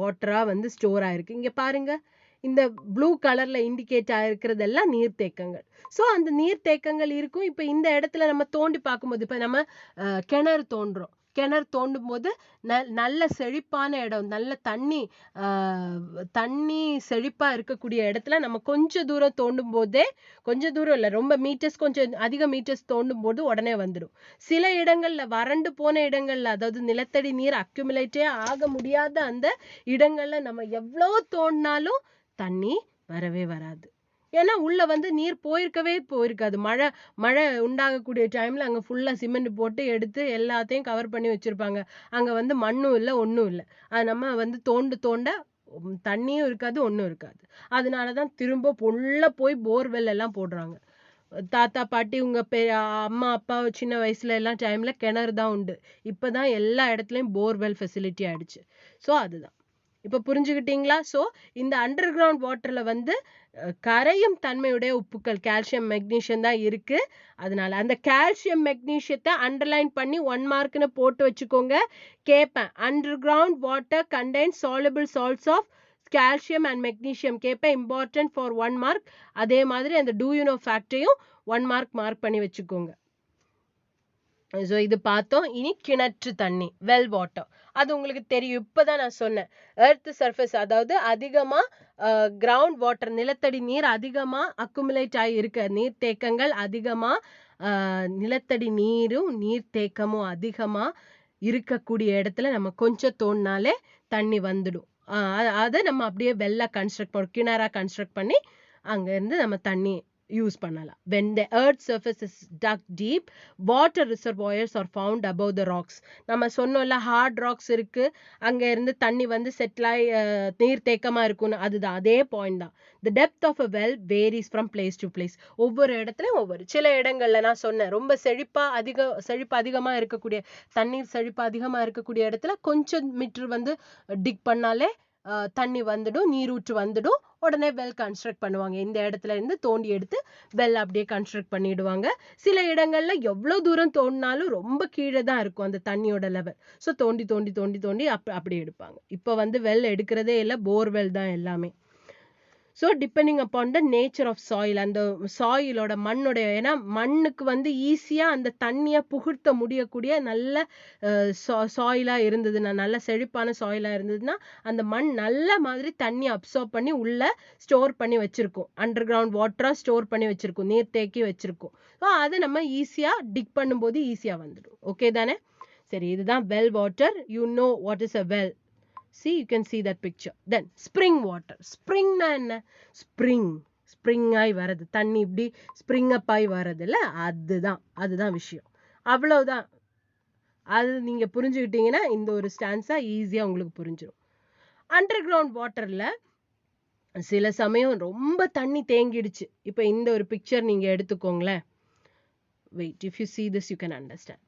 வாட்டரா வந்து ஸ்டோர் ஆயிருக்கு. இங்க பாருங்க, இந்த ப்ளூ கலர்ல இண்டிகேட் ஆயிருக்கிறதெல்லாம் நீர்த்தேக்கங்கள். ஸோ அந்த நீர்த்தேக்கங்கள் இருக்கும். இப்ப இந்த இடத்துல நம்ம தோண்டி பார்க்கும்போது, இப்ப நம்ம கிணறு தோண்டும் போது நல்ல செழிப்பான இடம், நல்ல தண்ணி செழிப்பா இருக்கக்கூடிய இடத்துல நம்ம கொஞ்ச தூரம் தோண்டும் போதே, கொஞ்ச தூரம் இல்ல, ரொம்ப மீட்டர்ஸ், கொஞ்சம் அதிக மீட்டர்ஸ் தோண்டும் போது உடனே வந்துடும். சில இடங்கள்ல வறண்டு போன இடங்கள்ல, அதாவது நிலத்தடி நீர் அக்யூமுலேட்டே ஆக முடியாத அந்த இடங்கள்ல நம்ம எவ்வளவு தோண்டினாலும் தண்ணி வரவே வராது. ஏன்னா உள்ள வந்து நீர் போயிருக்காது. மழை உண்டாகக்கூடிய டைம்ல அங்க ஃபுல்லா சிமெண்ட் போட்டு எடுத்து எல்லாத்தையும் கவர் பண்ணி வச்சிருப்பாங்க. அங்க வந்து மண்ணும் இல்லை, ஒன்றும் இல்லை. அது நம்ம வந்து தோண்ட தண்ணியும் இருக்காது, ஒன்றும் இருக்காது. அதனாலதான் திரும்ப உள்ள போய் போர்வெல் எல்லாம் போடுறாங்க. தாத்தா பாட்டி உங்க அம்மா அப்பா சின்ன வயசுல எல்லாம் டைம்ல கிணறு தான் உண்டு. இப்பதான் எல்லா இடத்துலயும் போர்வெல் ஃபெசிலிட்டி ஆயிடுச்சு. ஸோ அதுதான். இப்ப புரிஞ்சுக்கிட்டீங்களா? ஸோ இந்த அண்டர் கிரவுண்ட் வாட்டர்ல வந்து கரையும் தன்மையுடைய உப்புக்கள் கால்சியம் மெக்னீஷியம் தான் இருக்கு. அதனால அந்த கால்சியம் மெக்னீஷியத்தை அண்டர்லைன் பண்ணி 1 மார்க்னு போட்டு வச்சுக்கோங்க. கேட்பேன், underground water contains soluble salts of calcium and magnesium கேட்பேன். Important for 1 mark. அதே மாதிரி அந்த டூ யூ நோ ஃபேக்டையும் 1 மார்க் பண்ணி வச்சுக்கோங்க. ஸோ இது பார்த்தோம். இனி கிணற்று தண்ணி, வெல் வாட்டர். அது உங்களுக்கு தெரியும், இப்பதான் நான் சொன்னேன். எர்த் சர்ஃபேஸ், அதாவது அதிகமா கிரவுண்ட் வாட்டர், நிலத்தடி நீர் அதிகமா அக்குமுலேட் ஆகி இருக்க நீர்த்தேக்கங்கள் அதிகமா, நிலத்தடி நீரும் நீர்த்தேக்கமும் அதிகமா இருக்கக்கூடிய இடத்துல நம்ம கொஞ்சம் தோண்டினாலே தண்ணி வந்துடும். அதை நம்ம அப்படியே கிணறா கன்ஸ்ட்ரக்ட் பண்ணி அங்க இருந்து நம்ம தண்ணி யூஸ் பண்ணலாம். When the earth's surface is dug deep, water reservoirs are found above the rocks. நம்ம சொன்னோம்ல, ஹார்ட் ராக்ஸ் இருக்கு, அங்க இருந்து தண்ணி வந்து செட்டில் ஆகி நீர் தேக்கமா இருக்கும்னு. அதுதான் அதே பாயிண்ட் தான். The depth of a well varies from place to place. ஒவ்வொரு இடத்துலயும் சில இடங்கள்ல நான் சொன்னேன், ரொம்ப செழிப்பு அதிகமா இருக்கக்கூடிய, தண்ணீர் செழிப்பு அதிகமா இருக்கக்கூடிய இடத்துல கொஞ்சம் மீட்டர் வந்து டிக் பண்ணாலே தண்ணி வந்துடும், நீரூற்று வந்துடும். உடனே வெல் கன்ஸ்ட்ரக்ட் பண்ணுவாங்க. இந்த இடத்துல இருந்து தோண்டி எடுத்து வெல் அப்படியே கன்ஸ்ட்ரக்ட் பண்ணிடுவாங்க. சில இடங்கள்ல எவ்வளவு தூரம் தோண்டினாலும் ரொம்ப கீழே தான் இருக்கும் அந்த தண்ணியோட லெவல். ஸோ தோண்டி அப்படி எடுப்பாங்க. இப்போ வந்து வெல் எடுக்கிறதே இல்லை, போர்வெல் தான் எல்லாமே. So depending upon the nature of soil, அந்த சாயிலோட மண்ணுடைய, ஏன்னா மண்ணுக்கு வந்து ஈஸியா அந்த தண்ணியை புகுத்த முடியக்கூடிய நல்ல சாயிலா இருந்ததுன்னா, நல்ல செழிப்பான சாயிலா இருந்ததுன்னா அந்த மண் நல்ல மாதிரி தண்ணி அப்சார்ப் பண்ணி உள்ள ஸ்டோர் பண்ணி வச்சிருக்கும், அண்டர் கிரவுண்ட் வாட்டரா ஸ்டோர் பண்ணி வச்சிருக்கும், நீர் தேக்கி வச்சிருக்கும். ஸோ அதை நம்ம ஈஸியா டிக் பண்ணும்போது ஈஸியா வந்துடும். ஓகே தானே? சரி, இதுதான் well water. You know what is a well. See, you can see that picture. Then spring water. Spring na enna? Spring ஆய் வரது, தண்ணி இப்படி ஸ்ப்ரிங் அப் ஆகி வரது இல்ல, அதுதான் விஷயம். அவ்வளவுதான். அது நீங்க புரிஞ்சுக்கிட்டீங்கன்னா இந்த ஒரு ஸ்டான்ஸா ஈஸியா உங்களுக்கு புரிஞ்சிடும். அண்டர் கிரவுண்ட் வாட்டர்ல சில சமயம் ரொம்ப தண்ணி தேங்கிடுச்சு. இப்ப இந்த ஒரு பிக்சர் நீங்க எடுத்துக்கோங்களேன். Wait, if you see this you can understand.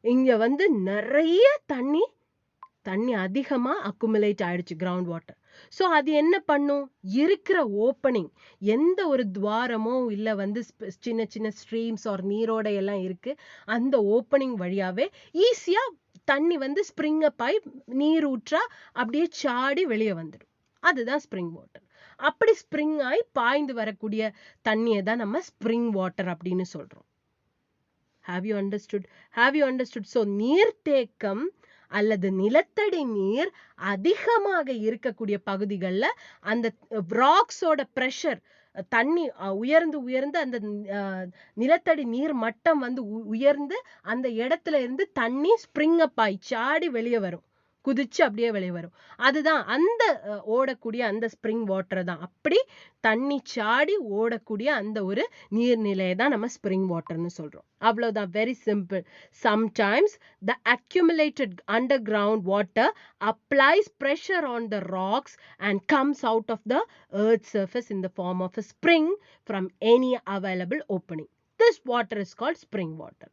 இங்க வந்து நிறைய தண்ணி அதிகமா அக்குமுலேட் ஆயிடுச்சு கிரவுண்ட் வாட்டர். ஸோ அது என்ன பண்ணும், இருக்கிற ஓப்பனிங், எந்த ஒரு துவாரமோ இல்லை வந்து சின்ன சின்ன ஸ்ட்ரீம்ஸ் ஆர் நீரோட எல்லாம் இருக்கு, அந்த ஓப்பனிங் வழியாவே ஈஸியா தண்ணி வந்து ஸ்ப்ரிங் அப் ஆகி நீரூற்றா அப்படியே சாடி வெளியே வந்துடும். அதுதான் ஸ்ப்ரிங் வாட்டர். அப்படி ஸ்ப்ரிங் ஆகி பாய்ந்து வரக்கூடிய தண்ணியை தான் நம்ம ஸ்ப்ரிங் வாட்டர் அப்படின்னு சொல்றோம். Have you understood? So நீர்த்தேக்கம் அல்லது நிலத்தடி நீர் அதிகமாக இருக்கக்கூடிய பகுதிகளில் அந்த ராக்ஸோட ப்ரெஷர், தண்ணி உயர்ந்து அந்த நிலத்தடி நீர் மட்டம் வந்து உயர்ந்து அந்த இடத்துல இருந்து தண்ணி ஸ்ப்ரிங் அப் ஆகி சாடி வெளியே வரும், குதிச்சு அப்படியே வெளியே வரும். அதுதான் அந்த ஓடக்கூடிய அந்த ஸ்ப்ரிங் வாட்டர் தான். அப்படி தண்ணி சாடி ஓடக்கூடிய அந்த ஒரு நீர்நிலையை தான் நம்ம ஸ்ப்ரிங் வாட்டர்னு சொல்றோம். அவ்வளவுதான், very simple. Sometimes the accumulated underground water applies pressure on the rocks and comes out of the earth's surface in the form of a spring from any available opening. This water is called spring water.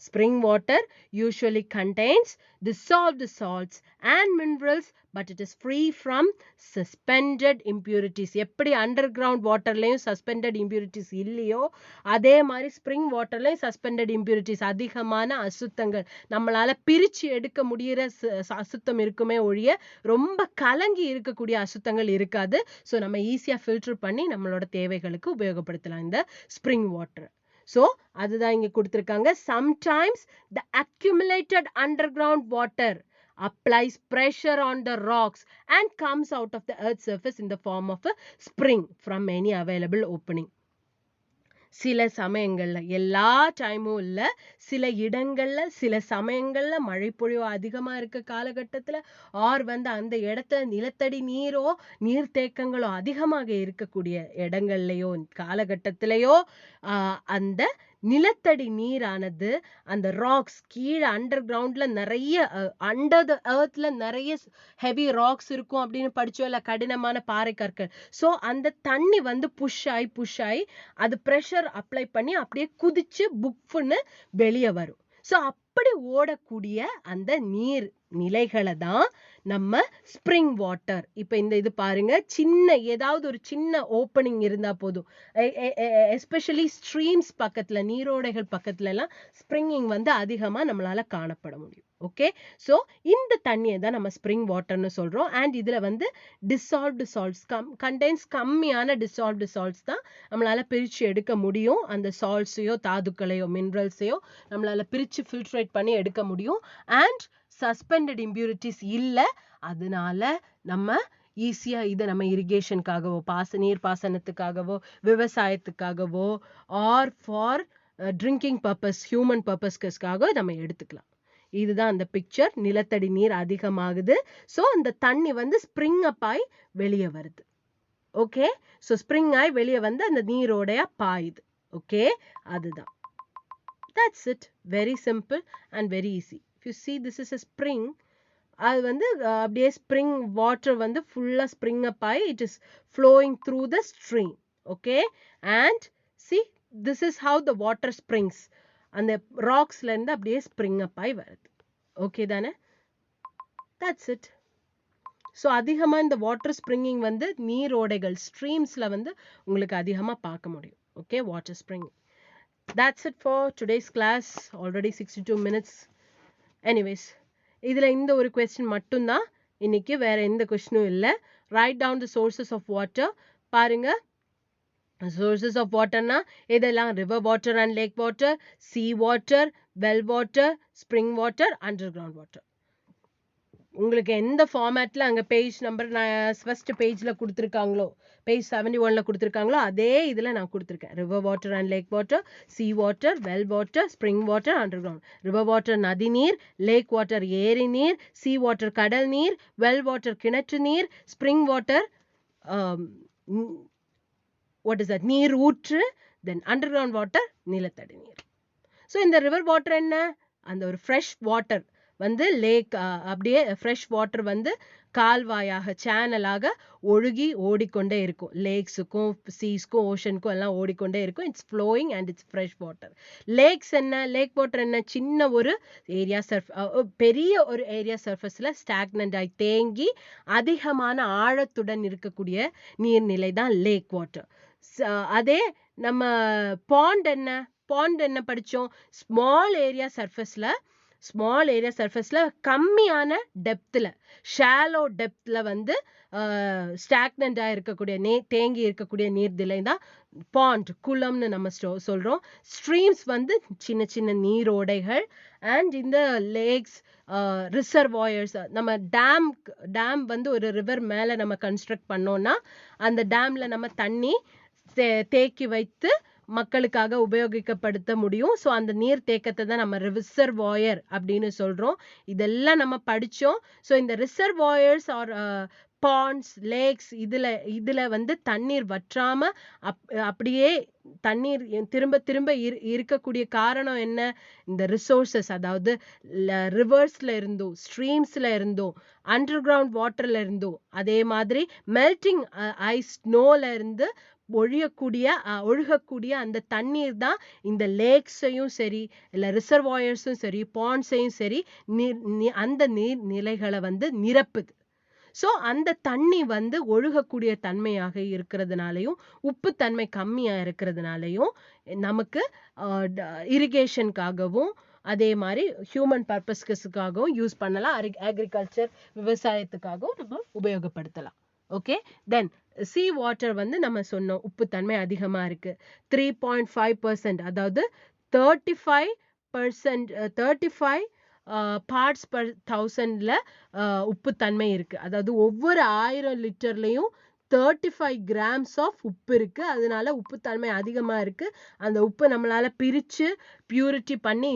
Spring water usually contains dissolved salts and minerals, but it is free from suspended impurities. எப்படி underground வாட்டர்லயும் suspended impurities இல்லையோ அதே மாதிரி spring வாட்டர்லயும் suspended impurities, அதிகமான அசுத்தங்கள், நம்மளால பிரிச்சு எடுக்க முடியிற அசுத்தம் இருக்குமே ஒழிய ரொம்ப கலங்கி இருக்கக்கூடிய அசுத்தங்கள் இருக்காது. ஸோ நம்ம ஈஸியா ஃபில்டர் பண்ணி நம்மளோட தேவைகளுக்கு உபயோகப்படுத்தலாம் இந்த ஸ்ப்ரிங் வாட்டர். So அதுதான் இங்க கொடுத்திருக்காங்க. Sometimes the accumulated underground water applies pressure on the rocks and comes out of the earth's surface in the form of a spring from any available opening. சில சமயங்கள்ல, எல்லா டைமும் இல்ல, சில இடங்கள்ல சில சமயங்கள்ல மழைப்பொழிவு அதிகமா இருக்க காலகட்டத்துல ஆர் வந்து அந்த இடத்துல நிலத்தடி நீரோ நீர்த்தேக்கங்களோ அதிகமாக இருக்கக்கூடிய இடங்கள்லயோ காலகட்டத்திலேயோ அந்த நிலத்தடி நீரானது அந்த ராக்ஸ் கீழே அண்டர் கிரவுண்ட்ல நிறைய அண்டர் த எர்த்ல நிறைய ஹெவி ராக்ஸ் இருக்கும் அப்படின்னு படிச்சோம் இல்ல, கடினமான பாறை கற்கள். ஸோ அந்த தண்ணி வந்து புஷ் ஆகி அது ப்ரெஷர் அப்ளை பண்ணி அப்படியே குதிச்சு புஃப்னு வெளியே வரும். ஸோ அப்படி ஓடக்கூடிய அந்த நீர் நிலைகளை தான் நம்ம ஸ்ப்ரிங் வாட்டர். இப்ப இந்த இது பாருங்க, சின்ன ஏதாவது ஒரு சின்ன ஓப்பனிங் இருந்தா போதும், எஸ்பெஷலி ஸ்ட்ரீம்ஸ் பக்கத்துல, நீரோடைகள் பக்கத்துல எல்லாம் ஸ்ப்ரிங்கிங் வந்து அதிகமா நம்மளால காணப்பட முடியும். ஓகே, ஸோ இந்த தண்ணியை தான் நம்ம ஸ்ப்ரிங் வாட்டர்னு சொல்றோம். அண்ட் இதுல வந்து டிசால்வ்டு சால்ட்ஸ் கண்டெய்ன்ஸ், கம்மியான டிசால்வ்டு சால்ட்ஸ் தான் நம்மளால பிரிச்சு எடுக்க முடியும். அந்த சால்ட்ஸையோ தாதுக்களையோ மினரல்ஸையோ நம்மளால பிரிச்சு ஃபில்ட்ரேட் பண்ணி எடுக்க முடியும். அண்ட் சஸ்பெண்டட் இம்பியூரிட்டிஸ் இல்லை. அதனால நம்ம ஈஸியா இதை நம்ம இரிகேஷனுக்காகவோ நீர் பாசனத்துக்காகவோ விவசாயத்துக்காகவோ or for drinking purpose, human பர்பஸ்க்காக நம்ம எடுத்துக்கலாம். இதுதான் அந்த பிக்சர். நிலத்தடி நீர் அதிகமாகுது, ஸோ அந்த தண்ணி வந்து ஸ்ப்ரிங் அப் ஆகி வெளியே வருது. ஓகே, ஸோ ஸ்ப்ரிங் ஆகி வெளியே வந்து அந்த நீரோடைய பாயுது. ஓகே, அதுதான். That's it. Very simple and very easy. If you see, this is a spring. அது வந்து அப்படியே ஸ்ப்ரிங் வாட்டர் வந்து ஃபுல்லா ஸ்ப்ரிங் அப் ஆகி it is flowing through the stream. Okay, and see, this is how the water springs. அந்த ராக்ஸ்ல இருந்து அப்படியே spring அப் ஆகி வருது. ஓகே தானே? That's it. ஸோ அதிகமா இந்த வாட்டர் ஸ்ப்ரிங்கிங் வந்து நீரோடைகள் ஸ்ட்ரீம்ஸ்ல வந்து உங்களுக்கு அதிகமா பார்க்க முடியும். Okay, water springing. That's it for today's class. Already 62 minutes. Anyways, இதுல இந்த ஒரு question மட்டும்தான் இன்னைக்கு, வேற எந்த கொஸ்டினும் இல்லை. Write down the sources of water. பாருங்க, sources of waterனா இதெல்லாம் river water and lake water, sea water, well water, spring water, underground water. உங்களுக்கு எந்த ஃபார்மேட்ல அங்க பேஜ் நம்பர் நான் ஃபர்ஸ்ட் பேஜ்ல கொடுத்துருக்காங்களோ, பேஜ் 71ல கொடுத்துருக்காங்களோ அதே இதுல நான் கொடுத்துருக்கேன். River water and lake water, sea water, well water, spring water, underground. River water நதி நீர், லேக் வாட்டர் ஏரி நீர், சி வாட்டர் கடல் நீர், வெல் வாட்டர் கிணற்று நீர், spring water what is that நீர் ஊற்று, தென் அண்டர் கிரவுண்ட் வாட்டர் நிலத்தடி நீர். ஸோ இந்த ரிவர் வாட்டர் என்ன, அந்த ஒரு ஃப்ரெஷ் வாட்டர் வந்து லேக் அப்படியே ஃப்ரெஷ் வாட்டர் வந்து கால்வாயாக சேனலாக ஒழுகி ஓடிக்கொண்டே இருக்கும். லேக்ஸுக்கும் சீஸ்க்கும் ஓஷனுக்கும் எல்லாம் ஓடிக்கொண்டே இருக்கும். It's flowing and it's fresh water. Lakhs என்ன, லேக் வாட்டர் என்ன, சின்ன ஒரு ஏரியா பெரிய ஒரு ஏரியா சர்ஃபஸில் ஸ்டாக்னண்ட் ஆகி தேங்கி அதிகமான ஆழத்துடன் இருக்கக்கூடிய நீர்நிலை தான் லேக் வாட்டர். அதே நம்ம பாண்ட் என்ன படித்தோம், ஸ்மால் ஏரியா சர்ஃபேஸ்ல கம்மியான டெப்த்ல, ஷாலோ டெப்த்ல வந்து ஸ்டாக்னண்டா இருக்கக்கூடிய தேங்கி இருக்கக்கூடிய நீர்நிலை தான் பாண்ட், குளம்னு நம்ம சொல்றோம். ஸ்ட்ரீம்ஸ் வந்து சின்ன சின்ன நீரோடைகள். அண்ட் இந்த லேக்ஸ், ரிசர்வாயர்ஸ், நம்ம டேம் வந்து ஒரு ரிவர் மேல நம்ம கன்ஸ்ட்ரக்ட் பண்ணோம்னா அந்த டேம்ல நம்ம தண்ணி தேக்கி வைத்து மக்களுக்காக உபயோகிக்கப்படுத்த முடியும். ஸோ அந்த நீர் தேக்கத்தை தான் நம்ம ரிசர்வாயர் அப்படின்னு சொல்றோம். இதெல்லாம் நம்ம படிச்சோம். ஸோ இந்த ரிசர்வாயர்ஸ் ஆர் பாண்ட்ஸ், லேக்ஸ் இதுல வந்து தண்ணீர் வற்றாம அப்படியே தண்ணீர் திரும்ப திரும்ப இருக்கக்கூடிய காரணம் என்ன? இந்த ரிசோர்சஸ், அதாவது ரிவர்ஸ்ல இருந்தும் ஸ்ட்ரீம்ஸ்ல இருந்தும் அண்டர் கிரவுண்ட் வாட்டர்ல இருந்தும் அதே மாதிரி மெல்டிங் ஐஸ் ஸ்னோல இருந்து ஒழுகக்கூடிய அந்த தண்ணீர் தான் இந்த லேக்ஸையும் சரி இல்ல ரிசர்வாயர்ஸும் சரி பாண்ட்ஸையும் சரி அந்த நீர் நிலைகளை வந்து நிரப்புது. ஸோ அந்த தண்ணி வந்து ஒழுகக்கூடிய தன்மையாக இருக்கிறதுனாலையும் உப்புத்தன்மை கம்மியா இருக்கிறதுனாலையும் நமக்கு இரிகேஷனுக்காகவும் அதே மாதிரி ஹியூமன் பர்பஸ்க்காகவும் யூஸ் பண்ணலாம். அக்ரிகல்ச்சர் விவசாயத்துக்காகவும் நம்ம உபயோகப்படுத்தலாம். ஓகே, தென் சீ வாட்டர் வந்து நம்ம சொன்னோம் உப்புத்தன்மை அதிகமா இருக்கு. 3.5%, அதாவது 35 பார்ட்ஸ் பர் 1000ல உப்புத்தன்மை இருக்கு. அதாவது ஒவ்வொரு 1000 லிட்டர்லயும் 35 கிராம்ஸ் ஆஃப் உப்பு இருக்கு. அதனால உப்புத்தன்மை அதிகமா இருக்கு. அந்த உப்பு நம்மளால பிரிச்சு பியூரிட்டி பண்ணி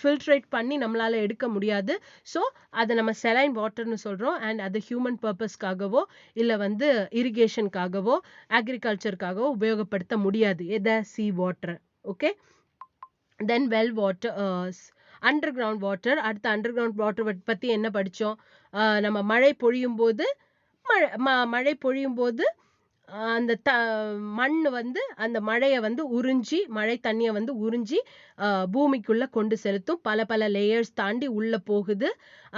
ஃபில்ட்ரேட் பண்ணி நம்மளால எடுக்க முடியாது. ஸோ அதை நம்ம செலைன் வாட்டர்னு சொல்றோம். அண்ட் அது ஹியூமன் பர்பஸ்க்காகவோ இல்லை வந்து இரிகேஷனுக்காகவோ அக்ரிகல்ச்சருக்காகவோ உபயோகப்படுத்த முடியாது. எதை? Sea water. Okay, then well water, underground water. அடுத்த அண்டர் கிரவுண்ட் வாட்டர் பத்தி என்ன படிச்சோம்? நம்ம மழை பொழியும் போது அந்த மண் வந்து அந்த மழையை வந்து உறிஞ்சி, மழை தண்ணியை வந்து உறிஞ்சி பூமிக்குள்ள கொண்டு செலுத்தும். பல லேயர்ஸ் தாண்டி உள்ள போகுது.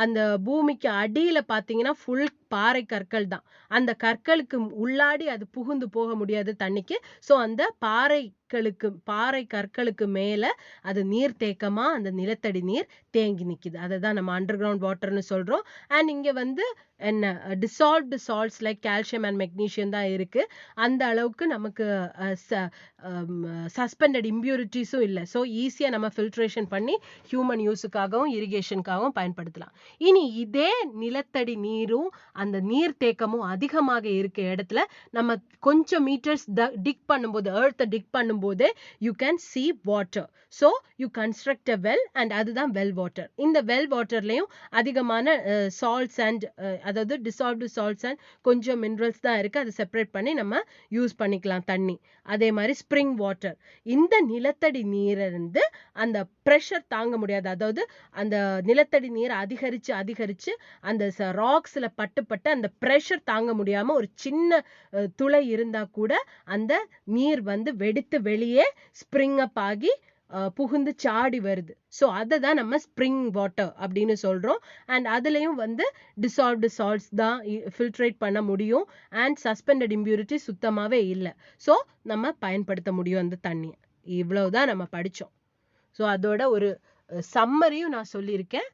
அந்த பூமிக்கு அடியில பாத்தீங்கன்னா ஃபுல் பாறை கற்கள் தான். அந்த கற்களுக்கு உள்ளாடி அது புகுந்து போக முடியாது தண்ணிக்கு. ஸோ அந்த பாறை கற்களுக்கு மேல அது நீர் தேக்கமா அந்த நிலத்தடி நீர் தேங்கி நிக்குது. அதை தான் நம்ம அண்டர் கிரவுண்ட் வாட்டர்னு சொல்றோம். அண்ட் இங்க வந்து என்ன dissolved salts like calcium and magnesium தான் இருக்கு. அந்த அளவுக்கு நமக்கு சஸ்பெண்டட் இம்பியூரிட்டிஸும் இல்லை. ஸோ ஈஸியா நம்ம ஃபில்ட்ரேஷன் பண்ணி ஹியூமன் யூஸுக்காகவும் இரிகேஷனுக்காகவும் பயன்படுத்தலாம். இனி இதே நிலத்தடி நீரும் அந்த நீர் தேக்கமும் அதிகமாக இருக்க இடத்துல நம்ம கொஞ்சம் மீட்டர்ஸ் டிக் பண்ணும்போது, எர்த்தை டிக் பண்ணும்போது you can see water. So you construct a well and அதுதான் வெல் வாட்டர். இந்த வெல் வாட்டர்லயும் அதிகமான சால்ட்ஸ் அண்ட் அதாவது டிசால்வ்டு சால்ட்ஸ் அண்ட் கொஞ்சம் மினரல்ஸ் தான் இருக்கு. அதை செப்பரேட் பண்ணி நம்ம யூஸ் பண்ணிக்கலாம் தண்ணி. அதே மாதிரி ஸ்ப்ரிங் வாட்டர். இந்த நிலத்தடி நீரிலிருந்து அந்த ப்ரெஷர் தாங்க முடியாது. அதாவது அந்த நிலத்தடி நீர் அதிகரிச்சு அந்த ராக்ஸ்ல பட்டு அந்த ப்ரெஷர் தாங்க முடியாம ஒரு சின்ன துளை இருந்தா கூட அந்த நீர் வந்து வெடித்து வெளியே ஸ்ப்ரிங் அப் ஆகி புகுந்து சாடி வருது. ஸோ அதை தான் நம்ம ஸ்ப்ரிங் வாட்டர் அப்படின்னு சொல்றோம். அண்ட் அதுலயும் வந்து டிசால்வ்டு சால்ட்ஸ் தான் ஃபில்ட்ரேட் பண்ண முடியும். அண்ட் சஸ்பெண்டட் இம்பியூரிட்டி சுத்தமாவே இல்லை. ஸோ நம்ம பயன்படுத்த முடியும் அந்த தண்ணியை. இவ்வளவுதான் நம்ம படிச்சோம். ஸோ அதோட ஒரு சம்மரியும் நான் சொல்லியிருக்கேன்.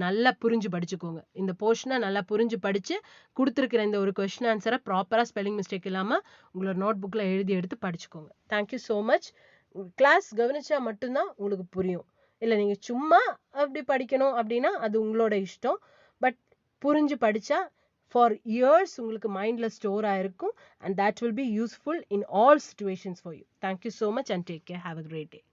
நல்லா புரிஞ்சு படிச்சுக்கோங்க. இந்த போர்ஷனை நல்லா புரிஞ்சு படிச்சு கொடுத்துருக்கிற இந்த ஒரு கொஸ்டின் ஆன்சரை ப்ராப்பரா ஸ்பெல்லிங் மிஸ்டேக் இல்லாம உங்களோட நோட் புக்ல எழுதி எடுத்து படிச்சுக்கோங்க. Thank you so much. கிளாஸ் கவனிச்சா மட்டும்தான் உங்களுக்கு புரியும். இல்லை நீங்க சும்மா அப்படி படிக்கணும் அப்படின்னா அது உங்களோட இஷ்டம். பட் புரிஞ்சு படிச்சா ஃபார் இயர்ஸ் உங்களுக்கு மைண்ட்ல ஸ்டோர் ஆயிருக்கும். And that will be useful in all situations for you. Thank you so much and take care. Have a great day.